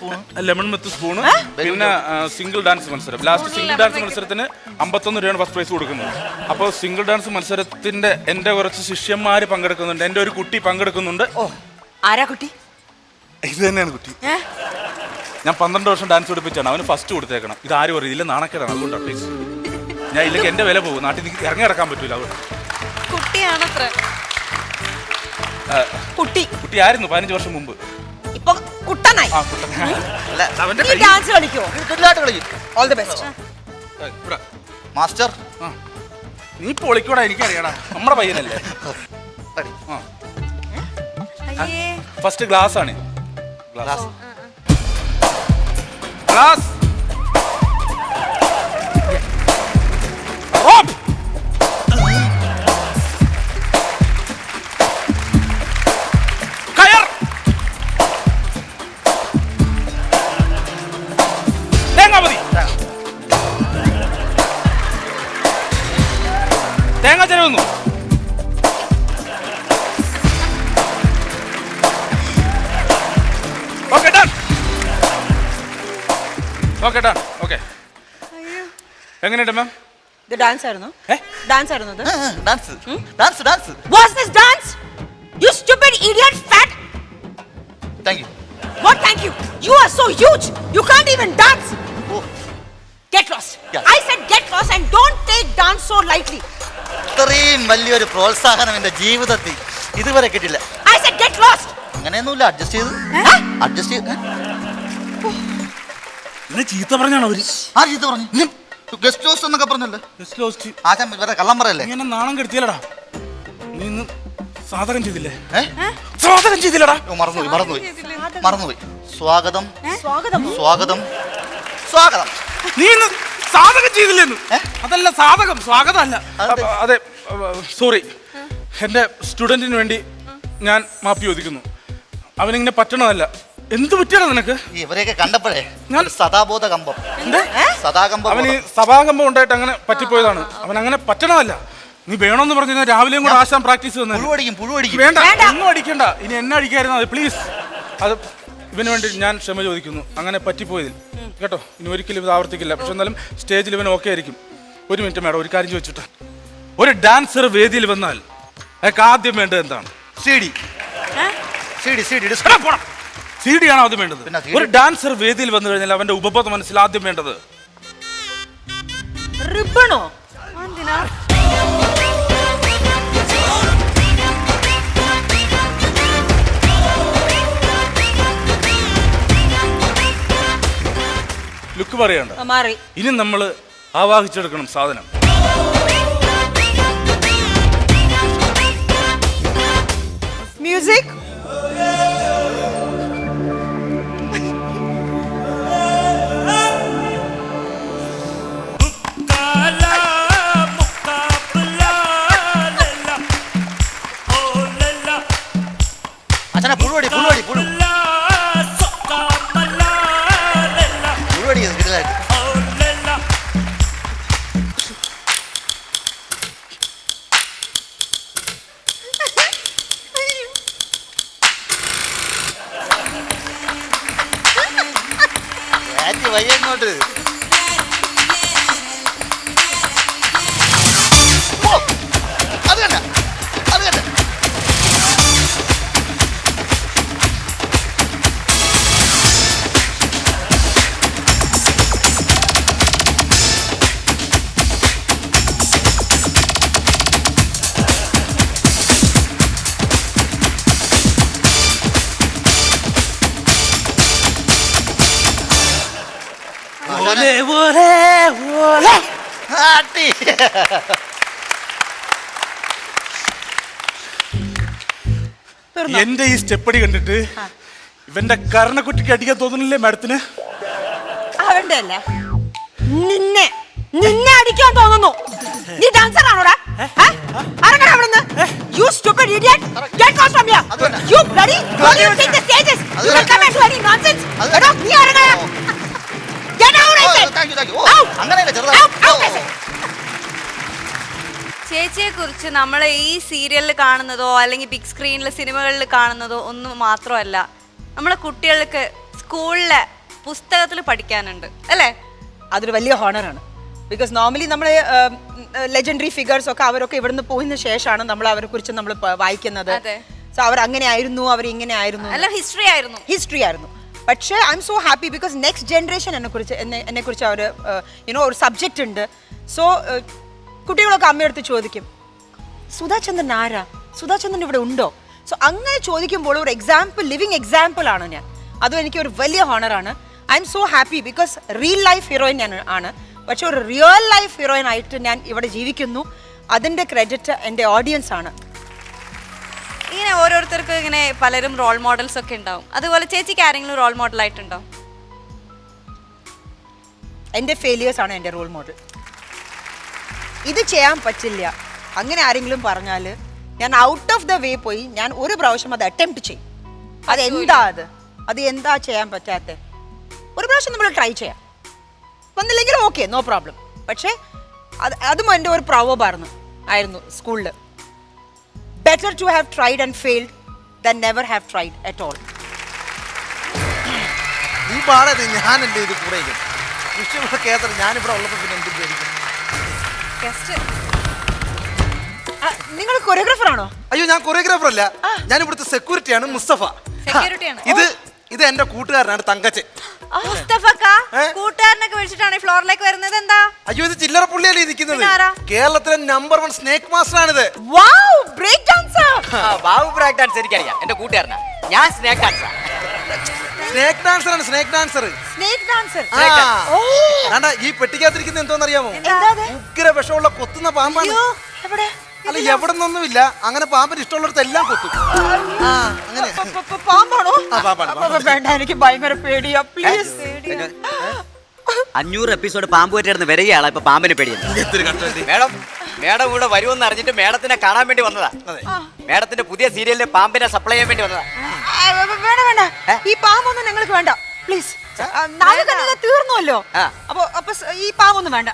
സ്പൂണ്, പിന്നെ സിംഗിൾ ഡാൻസ് മത്സരം. ലാസ്റ്റ് സിംഗിൾ ഡാൻസ് മത്സരത്തിന് 51 രൂപയാണ് ഫസ്റ്റ് പ്രൈസ് കൊടുക്കുന്നത്. അപ്പോൾ സിംഗിൾ ഡാൻസ് മത്സരത്തിന്റെ എന്റെ കുറച്ച് ശിഷ്യന്മാര് പങ്കെടുക്കുന്നുണ്ട്. എന്റെ ഒരു കുട്ടി പങ്കെടുക്കുന്നുണ്ട്. ആരാ കുട്ടി? ഇത് തന്നെയാണ് കുട്ടി. ഞാൻ 12 വർഷം ഡാൻസ് പഠിപ്പിച്ചാണ്. അവന് ഫസ്റ്റ് കൊടുത്തേക്കണം. ഇത് ആരും പറയും, ഇതില്ല നാണക്കേടാണ്. അതുകൊണ്ടാണ് പ്ലീസ്. ഞാൻ ഇല്ലെങ്കിൽ എന്റെ വില പോകും. നാട്ടിൽ ഇറങ്ങി ഇറക്കാൻ പറ്റൂല. അതുകൊണ്ട് കുട്ടിയാണത്ര. കുട്ടി ആയിരുന്നു 15 വർഷം മുമ്പ്. ഇപ്പൊ കുട്ടനായി. നീ ഡാൻസ് കളിക്കോ? All the best master. നീ പൊളിക്കൂടാ, എനിക്കറിയാടാ. നമ്മുടെ പയ്യനല്ലേ. ഫസ്റ്റ് ഗ്ലാസ് ആണ്. ഗ്ലാസ് കയർ, തേങ്ങാമതി, തേങ്ങ ചെലവുന്നു. Okay done. Okay done. Okay, എങ്ങനെയുണ്ട് മാം? ഇത് ഡാൻസ് ആയിരുന്നു? ഡാൻസ് ആയിരുന്നു ഇത്? Dance. What's this dance? You stupid idiot fat. Thank you. What thank you? You are so huge. You can't even dance. Get lost. Yeah. I said get lost and don't take dance so lightly. ഇത്രയും വലിയൊരു പ്രോത്സാഹനം എന്റെ ജീവിതത്തിൽ ഇതുവരെ കിട്ടില്ല. I said get lost. അങ്ങനെയൊന്നുമില്ല. Adjust ചെയ്ത് ചീത്ത പറഞ്ഞാണോ അവര്? ആ ചീത്ത പറഞ്ഞു. ഗസ്റ്റ് ഹൗസ് എന്നൊക്കെ പറഞ്ഞല്ലോ. ആശാൻ വേറെ കള്ളം പറയല്ലേ. ഇങ്ങനെ നാണം കെടുത്തിയല്ലടാ. നീ ഇന്ന് സാധകം ചെയ്തില്ലേ? സാധകം ചെയ്തില്ലടാ. മറന്നുപോയി. സ്വാഗതം. നീ ഇന്ന് സാധകം ചെയ്തില്ലെന്ന്. അതല്ല സാധകം, സ്വാഗതമല്ല. അതെ, സോറി. എന്റെ സ്റ്റുഡന്റിന് വേണ്ടി ഞാൻ മാപ്പി ചോദിക്കുന്നു. അവനിങ്ങനെ പറ്റണതല്ല. എന്ത് പറ്റിയാണ് നിനക്ക്? ഇവരെയൊക്കെ കണ്ടപ്പോഴേ ഞാൻ സദാബോധ കമ്പം. അവന് സഭാകമ്പം ഉണ്ടായിട്ട് അങ്ങനെ പറ്റിപ്പോയതാണ്. അവൻ അങ്ങനെ പറ്റണമല്ല. നീ വേണമെന്ന് പറഞ്ഞു രാവിലെയും കൂടെ ആശാൻ പ്രാക്ടീസ് തന്നെ. വേണ്ട, ഒന്നും അടിക്കണ്ട. ഇനി എന്നെ അടിക്കായിരുന്നു അത് പ്ലീസ്. അത് ഇവന് വേണ്ടി ഞാൻ ക്ഷമ ചോദിക്കുന്നു. അങ്ങനെ പറ്റിപ്പോയതിൽ കേട്ടോ. ഇനി ഒരിക്കലും ഇത് ആവർത്തിക്കില്ല. പക്ഷെ എന്നാലും സ്റ്റേജിൽ ഇവൻ ഓക്കെ ആയിരിക്കും. ഒരു മിനിറ്റ് മാഡം, ഒരു കാര്യം ചോദിച്ചിട്ട്. ഒരു ഡാൻസർ വേദിയിൽ വന്നാൽ അയാൾക്ക് ആദ്യം വേണ്ടത് എന്താണ്? CD ആണോ ആദ്യം വേണ്ടത്? ഒരു ഡാൻസർ വേദിയിൽ വന്നു കഴിഞ്ഞാൽ അവന്റെ ഉപബോധ മനസ്സിൽ ആദ്യം വേണ്ടത് റിബണോ? ലുക്ക് പറയണ്ട. ഇനി നമ്മൾ ആവാഹിച്ചെടുക്കണം സാധനം. മ്യൂസിക്. അച്ഛനെ പുഴുവടി പുഴുവടി പുഴുവടി കിടലായിട്ട് വയ്യങ്ങോട്ട് അത് കണ്ട അത് കണ്ട ആട്ടി. എന്റെ ഈ സ്റ്റെപ്പടി കണ്ടിട്ട് ഇവന്റെ കർണക്കുട്ടിക്ക് അടിക്കാൻ തോന്നുന്നില്ലേ മാഡത്തിന്? അവന്റെ അല്ല നിന്നെ നിന്നെ അടിക്കാൻ തോന്നുന്നു. നീ ഡാൻസർ ആണോടാ? ഇറങ്ങടാ അവിടുന്ന്. You stupid idiot. Get out from here. You bloody. Why do you take the stages? You will come and do any nonsense. എടാ നീ ഇറങ്ങടാ. Get out I said. അങ്ങനെയല്ല ചേച്ചിയെ കുറിച്ച് നമ്മൾ ഈ സീരിയലിൽ കാണുന്നതോ അല്ലെങ്കിൽ ബിഗ് സ്ക്രീനിൽ സിനിമകളിൽ കാണുന്നതോ ഒന്നും മാത്രമല്ല, നമ്മളെ കുട്ടികൾക്ക് സ്കൂളിലെ പുസ്തകത്തിൽ പഠിക്കാനുണ്ട് അല്ലേ? അതൊരു വലിയ ഹോണറാണ്. ബിക്കോസ് നോർമലി നമ്മൾ ലെജൻഡറി ഫിഗേഴ്സ് ഒക്കെ അവരൊക്കെ ഇവിടുന്ന് പോയതിനു ശേഷമാണ് നമ്മൾ അവരെ കുറിച്ച് നമ്മൾ വായിക്കുന്നത്. സോ അവർ അങ്ങനെ ആയിരുന്നു, അവർ ഇങ്ങനെ ആയിരുന്നു, ഹിസ്റ്ററി ആയിരുന്നു. പക്ഷേ I am so happy because next generation എന്നെ കുറിച്ച് അവർ ഒരു സബ്ജക്റ്റ് ഉണ്ട്. സോ കുട്ടികളൊക്കെ അമ്മയെടുത്ത് ചോദിക്കും, സുധാചന്ദ്രൻ ആരാ, സുധാചന്ദ്രൻ ഇവിടെ ഉണ്ടോ? സോ അങ്ങനെ ചോദിക്കുമ്പോൾ ഒരു എക്സാമ്പിൾ, ലിവിങ് എക്സാമ്പിൾ ആണ് ഞാൻ. അതും എനിക്ക് ഒരു വലിയ ഹോണറാണ്. I am so happy because real life heroine ഞാൻ ആണ്. പക്ഷെ ഒരു റിയൽ ലൈഫ് ഹീറോയിൻ ആയിട്ട് ഞാൻ ഇവിടെ ജീവിക്കുന്നു. അതിൻ്റെ ക്രെഡിറ്റ് എൻ്റെ ഓഡിയൻസ് ആണ്. ഇങ്ങനെ ഓരോരുത്തർക്ക് ഇങ്ങനെ പലരും റോൾ മോഡൽസ് ഒക്കെ ഉണ്ടാവും. അതുപോലെ ചേച്ചിക്ക് ആരെങ്കിലും റോൾ മോഡൽ ആയിട്ടുണ്ടോ? എൻ്റെ ഫെയിലിയേഴ്സ് ആണ് എൻ്റെ റോൾ മോഡൽ. ഇത് ചെയ്യാൻ പറ്റില്ല അങ്ങനെ ആരെങ്കിലും പറഞ്ഞാൽ ഞാൻ ഔട്ട് ഓഫ് ദ വേ പോയി ഞാൻ ഒരു പ്രാവശ്യം അത് അറ്റംപ്റ്റ് ചെയ്യും. അത് എന്താ ചെയ്യാൻ പറ്റാത്ത ഒരു പ്രാവശ്യം നമ്മൾ ട്രൈ ചെയ്യാം. വന്നില്ലെങ്കിലും ഓക്കെ, നോ പ്രോബ്ലം. പക്ഷേ അതും എൻ്റെ ഒരു ആയിരുന്നു സ്കൂളിൽ. Better to have tried and failed than never have tried at all. നീ പാടത് ഞാനല്ലേ ഇത് കൂടെ ഞാനിവിടെ ഉള്ളപ്പോൾ പിന്നെ എന്ത് പേടിക്കും? നിങ്ങൾ കൊറിയോഗ്രാഫർ ആണോ? അയ്യോ, ഞാൻ കൊറിയോഗ്രാഫർ അല്ല, ഞാൻ ഇവിടുത്തെ സെക്യൂരിറ്റിയാണ്, മുസ്തഫ. ഇത് എന്റെ കൂട്ടുകാരനാണ് തങ്കച്ചൻ. കൂട്ടുകാരനൊക്കെ വിളിച്ചിട്ടാണ് ഫ്ലോറിലേക്ക് വരുന്നത്. എന്താ? അയ്യോ, ഇത് ചില്ലറ പുള്ളിയല്ലേ ഇരിക്കുന്നത്. കേരളത്തിലെ നമ്പർ 1 സ്നേക്ക് മാസ്റ്റർ ആണിത്. Break dancer. Babu break dance എനിക്കറിയാം, എന്റെ കൂട്ടുകാരനാ. ഞാൻ സ്നേക്ക് ഡാൻസർ. സ്നേക്ക് ഡാൻസർ ആണ്, സ്നേക്ക് ഡാൻസർ. ഈ പെട്ടിക്കകത്തിരിക്കുന്നത് എന്തോന്നറിയാമോ? ഉഗ്ര വിഷമുള്ള കൊത്തുന്ന പാമ്പാണ്. അല്ല, എവിടെ നിന്നൊന്നുമില്ല, അങ്ങനെ പാമ്പിന് ഇഷ്ടമുള്ളടത്ത് എല്ലാം കൊത്തും. അങ്ങനെ പാമ്പാണോ? വേണ്ട, എനിക്ക് ഭയങ്കര പേടിയാ. പ്ലീസ്. 500 എപ്പിസോഡ് പാമ്പ് പറ്റിയായിരുന്നു വരികയാണ്, ഇപ്പൊ പാമ്പിനെ പേടിയാണ്. മേഡം ഇവിടെ വരുമെന്ന് അറിഞ്ഞിട്ട് മേഡത്തിനെ കാണാൻ വേണ്ടി വന്നതാ. മേഡത്തിന്റെ പുതിയ സീരിയലിലെ പാമ്പിനെ സപ്ലൈ ചെയ്യാൻ വേണ്ടി വന്നതാ. വേണ്ട, ഈ പാമ്പൊന്നും ഞങ്ങൾക്ക് വേണ്ട പ്ലീസ്. തീർന്നുവല്ലോ, അപ്പൊ ഈ പാമ്പൊന്നും വേണ്ട.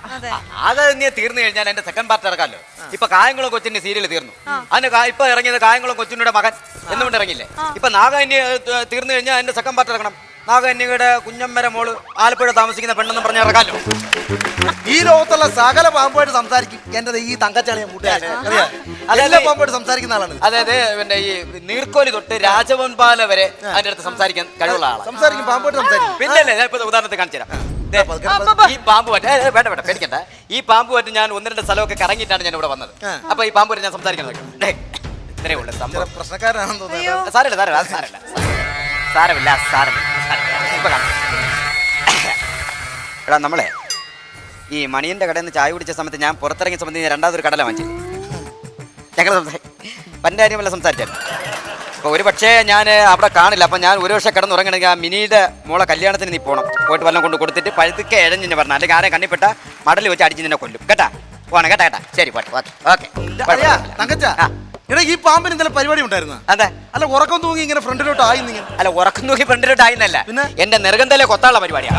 അത് നീ തീർന്നു കഴിഞ്ഞാൽ എന്റെ സെക്കൻഡ് പാർട്ട് ഇറക്കാമല്ലോ. ഇപ്പൊ കായംകുളം കൊച്ചിന്റെ സീരിയൽ തീർന്നു. അതിന് ഇപ്പൊ ഇറങ്ങിയത് കായംകുളം കൊച്ചിന്റെ മകൻ എന്നുകൊണ്ട് ഇറങ്ങില്ലേ. ഇപ്പൊ നാഗകന്യ തീർന്നു കഴിഞ്ഞാൽ അതിന്റെ സെക്കൻഡ് പാർട്ട് ഇറക്കണം. നാഗകന്യയുടെ കുഞ്ഞമ്മര മോള് ആലപ്പുഴ താമസിക്കുന്ന പെണ്ണെന്ന് പറഞ്ഞ ഇറക്കാമല്ലോ. ഈ ലോകത്തുള്ള സകല പാമ്പുമായിട്ട് സംസാരിക്കും എന്റെ ഈ തങ്കച്ചാണ് ഞാൻ കൂട്ടുകാരൻ. എല്ലാ പാമ്പുമായിട്ട് സംസാരിക്കുന്ന ആളാണ്. അതായത് പിന്നെ ഈ നീർക്കോലി തൊട്ട് രാജഭവൻ പാല വരെ അതിന്റെ അടുത്ത് സംസാരിക്കാൻ കഴിവുള്ള ആളാണ്. സംസാരിക്കും, പാമ്പുമായിട്ട് സംസാരിക്കും. പിന്നെ ഞാൻ ഇപ്പൊ ഉദാഹരണത്തെ കാണിച്ചു തരാം. ഈ പാമ്പ് പറ്റ വേണ്ട പേടിക്കണ്ട. ഈ പാമ്പ് പറ്റി ഞാൻ 1-2 സ്ഥലമൊക്കെ കറങ്ങിയിട്ടാണ് ഞാൻ ഇവിടെ വന്നത്. അപ്പൊ ഈ പാമ്പ് പറ്റി ഞാൻ സംസാരിക്കാൻ നോക്കാം. ഇത്രയേ ഉള്ളൂ സംഭവം. പ്രശ്നക്കാരാണെന്ന് തോന്നുന്നു. സാരമില്ല. എടാ, നമ്മളെ ഈ മണിയന്റെ കടയിൽ നിന്ന് ചായ കുടിച്ച സമയത്ത് ഞാൻ പുറത്തിറങ്ങിയ സമയത്ത് ഞാൻ രണ്ടാമതൊരു കടല വാങ്ങിച്ചു. ഞങ്ങൾ പൻ്റെ കാര്യമല്ല സംസാരിച്ചായിരുന്നു. അപ്പോൾ ഒരു പക്ഷേ ഞാൻ അവിടെ കാണില്ല. അപ്പം ഞാൻ ഒരു വർഷം കിടന്നുറങ്ങണമെങ്കിൽ ആ മിനിയുടെ മോളെ കല്യാണത്തിന് നീ പോകണം. പോയിട്ട് വല്ലതും കൊണ്ട് കൊടുത്തിട്ട് പഴുത്തൊക്കെ ഇഴഞ്ഞു പറഞ്ഞു, അല്ലെങ്കിൽ ആരെ കണ്ണിപ്പെട്ട മടൽ വെച്ച് അടിച്ച് നിന്നെ കൊല്ലും. കേട്ടാ? പോകണം കേട്ടാ. ശരി, പോട്ടെ. ഓക്കെ. എടാ ഈ പാമ്പിന് ഇന്നലെ പരിപാടി ഉണ്ടായിരുന്ന അതെ. അല്ല ഉറക്കം തൂങ്ങി ഇങ്ങനെ ഫ്രണ്ടിലോട്ട് ആയി നിങ്ങൾ. അല്ല ഉറക്കം നോക്കി ഫ്രണ്ടിലോട്ട് ആയിന്നല്ല, എന്റെ നെറുകന്തലെ കൊത്താനുള്ള പരിപാടിയാ.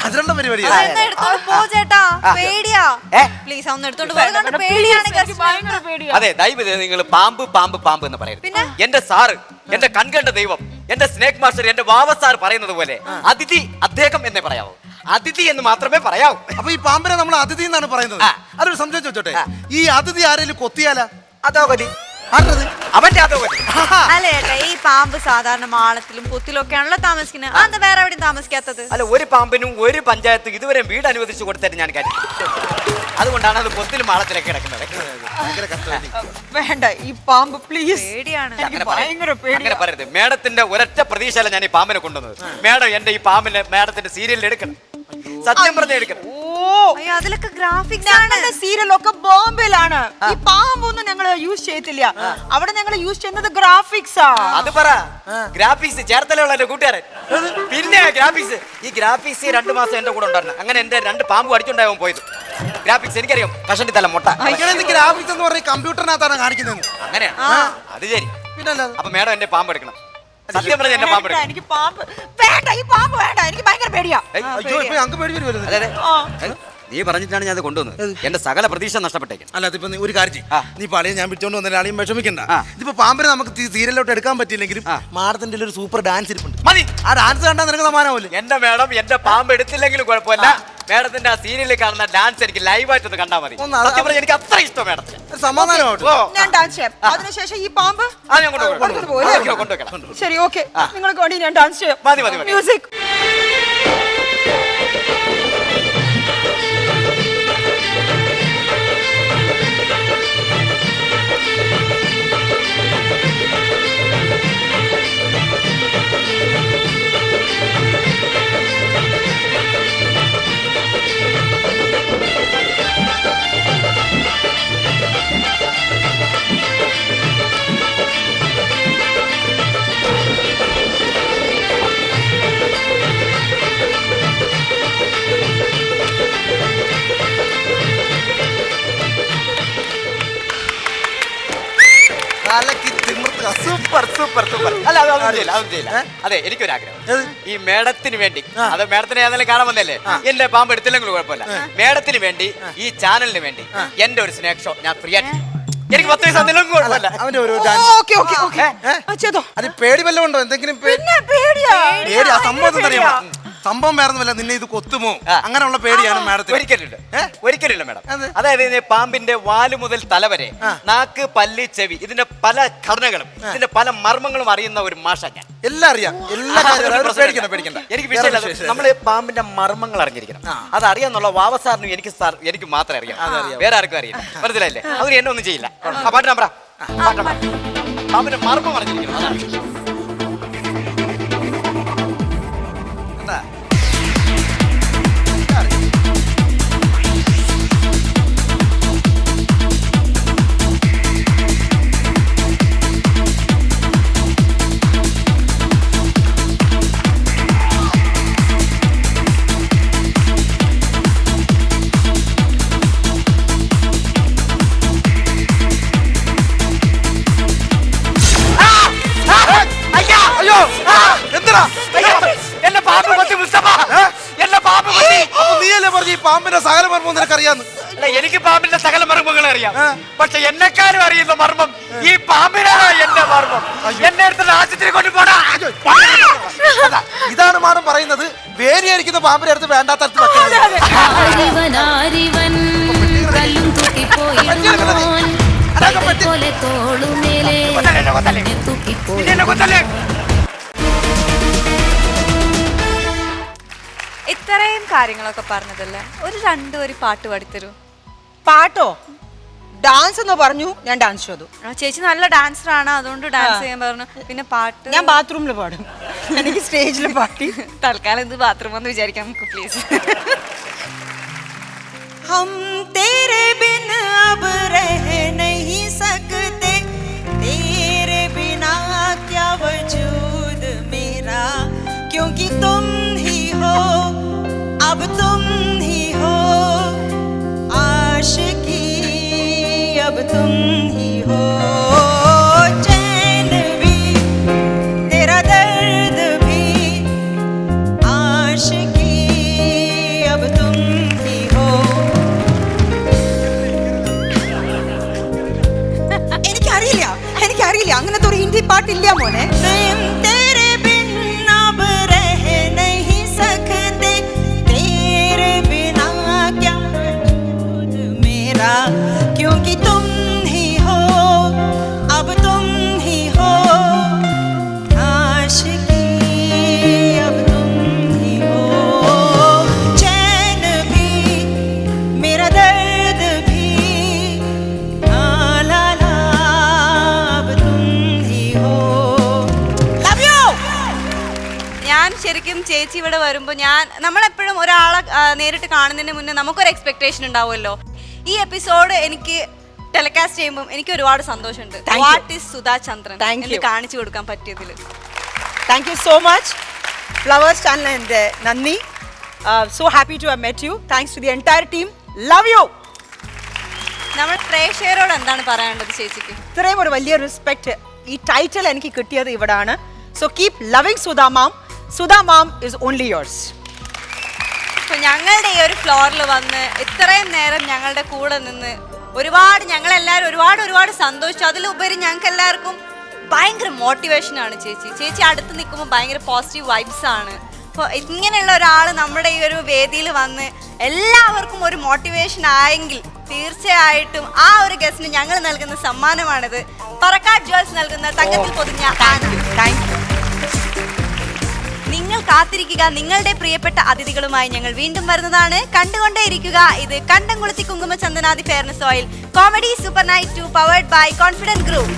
അതിലുള്ള പരിപാടിയാ. ചേട്ടാ പേടിയാ. പ്ലീസ് ഒന്ന് എടുത്തോണ്ട് പോ. പേടിയാണ്. അതെ ദൈവം നിങ്ങൾ പാമ്പ് പാമ്പ് പാമ്പ് എന്ന് പറയുന്നത്. എന്റെ സാറ്, എന്റെ കൺകണ്ട ദൈവം, എന്റെ സ്നേക് മാസ്റ്റർ, എന്റെ വാവ സാർ പറയുന്നത് പോലെ അതിഥി അദ്ദേഹം എന്നേ പറയാവൂ. അതിഥി എന്ന് മാത്രമേ പറയാവൂ. അപ്പൊ ഈ പാമ്പിനെ നമ്മൾ അതിഥി എന്നാണ് പറയുന്നത്. അതൊരു സംശയം ചോദിച്ചോട്ടെ, ഈ അതിഥി ആരെങ്കിലും കൊത്തിയാലാ? അതോ ഗതി അവന്റെ അതോ ഗതി. അല്ല ചേട്ടാ, ഈ പാമ്പ് സാധാരണ മാളത്തിലും പൊത്തിലും ഒക്കെയാണല്ലോ താമസിക്കുന്നത്. അത് വേറെ എവിടെയും താമസിക്കാത്തത്? അല്ല, ഒരു പാമ്പിനും ഒരു പഞ്ചായത്ത് ഇതുവരെ വീട് അനുവദിച്ചു കൊടുത്തിട്ട് ഞാൻ കാര്യം. അതുകൊണ്ടാണ് അത് പൊത്തിലും മാളത്തിലൊക്കെ കിടക്കുന്നത്. വേണ്ട ഈ പാമ്പ് പ്ലീസ്. പേടിയാണ്. അങ്ങനെ പറയരുത്. മേഡത്തിന്റെ ഒരൊറ്റ പ്രതീക്ഷയല്ല ഞാൻ ഈ പാമ്പിനെ കൊണ്ടുവന്നത്. മേഡം എന്റെ ഈ പാമ്പിനെ മേഡത്തിന്റെ സീരിയലിൽ എടുക്കണം. സത്യം പറഞ്ഞ എടുക്കണം. അതിലൊക്കെ ഗ്രാഫിക്സ് ഞങ്ങളുടെ സീരിയലൊക്കെ ബോംബെയിലാണ്. ഈ പാമ്പൊന്നും ഞങ്ങൾ യൂസ് ചെയ്യത്തില്ല. അവിടെ ഞങ്ങൾ യൂസ് ചെയ്യുന്നത് ഗ്രാഫിക്സാ. അത് പറ. ഗ്രാഫിക്സ് ചേർത്തലുള്ള എന്റെ കൂട്ടുകാരൻ. പിന്നെ ഗ്രാഫിക്സ്, ഈ ഗ്രാഫിക്സ് 2 മാസം എന്റെ കൂടെ ഉണ്ടായിരുന്നു. അങ്ങനെ എന്റെ 2 പാമ്പ് അടിച്ചുണ്ടാവും പോയത്. ഗ്രാഫിക്സ് എനിക്കറിയാം. കഷണ്ടി തല മുട്ട. ഗ്രാഫിക്സ് എന്ന് പറഞ്ഞ കമ്പ്യൂട്ടറിനകത്താണ് കാണിക്കുന്നത്. അങ്ങനെയാണ്. അത് ശരി. പിന്നെ അപ്പൊ മേഡം എന്റെ പാമ്പ് എടുക്കണം. സത്യം പറഞ്ഞ എന്റെ പാമ്പ് എടുക്കണം. എനിക്ക് പാമ്പ് വേണ്ട. ഈ പാമ്പ് വേണ്ട. എനിക്ക് ഭയങ്കര പേടിയാ. നീ പറഞ്ഞിട്ടാണ് ഞാൻ അത് കൊണ്ടുവന്നത്. എന്റെ സകല പ്രതീക്ഷ നഷ്ടപ്പെട്ടേക്കും. അല്ല അതിപ്പോ ഒരു കാര്യം, നീ പഴയ ഞാൻ വിളിച്ചോണ്ട് വന്ന ആളെയും വിഷമിക്കണ്ട. ഇതിപ്പോ പാമ്പിനെ നമുക്ക് സീരിയലിലോട്ട് എടുക്കാൻ പറ്റില്ലെങ്കിലും മാഡത്തിന്റെ ഒരു സൂപ്പർ ഡാൻസ് ഇരിപ്പുണ്ട്. മതി. ആ ഡാൻസ് കണ്ടാൽ നിനക്ക് സമാനമാവില്ല. എന്റെ മേഡം എന്റെ പാമ്പ് എടുത്തില്ലെങ്കിലും കുഴപ്പമില്ല. മേഡത്തിന്റെ ആ സീരിയലിൽ കാണുന്ന ഡാൻസ് എനിക്ക് ലൈവായിട്ട് ഒന്ന് കണ്ടാൽ മതി. എനിക്ക് അത്ര ഇഷ്ടം മേഡത്തിന്. സമാധാനമായിട്ട് ഞാൻ ഡാൻസ് ചെയ്യാം. അതിനുശേഷം ഈ പാമ്പ് കൊണ്ടുപോകാം. ശരി, ഓക്കെ. നിങ്ങൾക്ക് വേണ്ടി ഞാൻ ഡാൻസ് ചെയ്യാം. മതി മതി. മ്യൂസിക്. Super super super. അല്ല അതൊന്നും ചെയ്യില്ല. അതെ, എനിക്കൊരാഗ്രഹം. ഈ മേഡത്തിന് വേണ്ടി, അത് മേഡത്തിനെ ഏതായാലും കാണാൻ വന്നല്ലേ, എന്റെ പാമ്പ് എടുത്തില്ലെങ്കിലും കുഴപ്പമില്ല. മേഡത്തിന് വേണ്ടി, ഈ ചാനലിന് വേണ്ടി എന്റെ ഒരു സ്നേക് ഷോ ഞാൻ ഫ്രീ ആയിട്ട്, എനിക്ക് 10 പൈസ തന്നില്ലെങ്കിലും കുഴപ്പമില്ല. അവന്റെ ഒരു അത് പേടി വല്ലതും ഉണ്ടോ? എന്തെങ്കിലും പേടിയാ? സംഭവം അറിയാമോ? സംഭവം വേറൊന്നുമല്ല, നിന്നെ ഇത് കൊത്തുമോ അങ്ങനെയുള്ള പേടിയാണ് മാഡത്തിന്. ഒരിക്കലില്ല മേഡം. അതായത് പാമ്പിന്റെ വാല് മുതൽ തല വരെ, നാക്ക്, പല്ല്, ചെവി, ഇതിന്റെ പല ഘടനകളും ഇതിന്റെ പല മർമ്മങ്ങളും അറിയുന്ന ഒരു മാഷ ഞാൻ. എല്ലാം അറിയാം. പേടിക്കണ്ട. എനിക്ക് വിഷയമില്ല. നമ്മള് പാമ്പിന്റെ മർമ്മങ്ങൾ അറിഞ്ഞിരിക്കണം. അത് അറിയാന്നുള്ള വാവസാറിനും എനിക്ക് മാത്രമേ അറിയാം. വേറെ ആർക്കും അറിയില്ല. മനസ്സിലായില്ലേ? അതിന് എന്നെ ഒന്നും ചെയ്യില്ല. പാട്ട് നമ്പറ. പാമ്പിന്റെ മർമ്മം അറിഞ്ഞിരിക്കണം. പാമ്പിന്റെ സകല മർമ്മം നിനക്കറിയാന്ന്. എനിക്ക് പാമ്പിന്റെ സകല മർമ്മങ്ങളെ അറിയാം. പക്ഷെ എന്നെക്കാരും അറിയുന്ന മർമ്മം ഈ പാമ്പിനാണ്. എന്റെ മർമ്മം എന്നെ എടുത്ത് ആശുപത്രി കൊണ്ടുപോടാ. ഇതാണ് മാഡം പറയുന്നത്, വേരിയായിരിക്കുന്ന പാമ്പിനെ അടുത്ത് വേണ്ടാത്ത ഇത്രയും കാര്യങ്ങളൊക്കെ പറഞ്ഞതല്ലേ, ഒരു പാട്ട് പാടിത്തരൂ. പാട്ടോ? ഡാൻസ് എന്ന് പറഞ്ഞു, ഞാൻ ഡാൻസ് ചെയ്തു. ചേച്ചി നല്ല ഡാൻസർ ആണ്, അതുകൊണ്ട് ഡാൻസ് ചെയ്യാൻ പറഞ്ഞു. പിന്നെ പാട്ട് ഞാൻ ബാത്റൂമിൽ പാടും. എനിക്ക് സ്റ്റേജിൽ പാട്ടി. തൽക്കാലം ഇത് ബാത്റൂം എന്ന് വിചാരിക്കാം നമുക്ക്, പ്ലീസ്. हम तेरे बिन अब रह नहीं सकते, तेरे बिना क्या वजूद मेरा, क्योंकि तुम ही हो, अब तुम ही हो आशिकी, अब तुम ही हो. ഞാൻ ശരിക്കും ചേച്ചി ഇവിടെ വരുമ്പോൾ നമ്മളെപ്പോഴും ഒരാളെ നേരിട്ട് കാണുന്നതിന് മുന്നേ നമുക്കൊരു എക്സ്പെക്ടേഷൻ ഉണ്ടാവുമല്ലോ. ഈ എപ്പിസോഡ് എനിക്ക് ടെലികാസ്റ്റ് ചെയ്യുമ്പോൾ എനിക്ക് ഒരുപാട് സന്തോഷമുണ്ട്. വാട്ട് ഈസ് സുധാ ചന്ദ്രൻ എന്ന് കാണിച്ചു കൊടുക്കാൻ പറ്റിയതിൽ. Thank you so much. Flowers ചാനലിന്റെ നന്ദി. So happy to have met you. Thanks to the entire team. Love you. നമ്മൾ പ്രേക്ഷകരോട് എന്താണ് പറയാനുള്ളത് ചേച്ചിക്ക്? ഇത്രയും ഒരു വലിയ റെസ്പെക്ട് ഈ ടൈറ്റിൽ എനിക്ക് കിട്ടിയത് ഇവിടാണ്. So keep loving Sudha ma'am. Sudha ma'am is only yours. അപ്പോൾ ഞങ്ങളുടെ ഈ ഒരു ഫ്ലോറിൽ വന്ന് ഇത്രയും നേരം ഞങ്ങളുടെ കൂടെ നിന്ന് ഞങ്ങളെല്ലാവരും ഒരുപാട് സന്തോഷിച്ചു. അതിലുപരി ഞങ്ങൾക്ക് എല്ലാവർക്കും ഭയങ്കര മോട്ടിവേഷനാണ് ചേച്ചി. ചേച്ചി അടുത്ത് നിൽക്കുമ്പോൾ ഭയങ്കര പോസിറ്റീവ് വൈബ്സ് ആണ്. അപ്പോൾ ഇങ്ങനെയുള്ള ഒരാൾ നമ്മുടെ ഈ ഒരു വേദിയിൽ വന്ന് എല്ലാവർക്കും ഒരു മോട്ടിവേഷൻ ആയെങ്കിൽ തീർച്ചയായിട്ടും ആ ഒരു ഗസ്റ്റിന് ഞങ്ങൾ നൽകുന്ന സമ്മാനമാണിത്. പറക്കാട് ജ്വൽസ് നൽകുന്ന തങ്കത്തിൽ പൊതിഞ്ഞ താങ്ക് യു. നിങ്ങൾ കാത്തിരിക്കുക. നിങ്ങളുടെ പ്രിയപ്പെട്ട അതിഥികളുമായി ഞങ്ങൾ വീണ്ടും വരുന്നതാണ്. കണ്ടുകൊണ്ടേയിരിക്കുക. ഇത് Kandamkulathy Kunkuma Chandanadi fairness oil comedy super night 2 powered by confident group.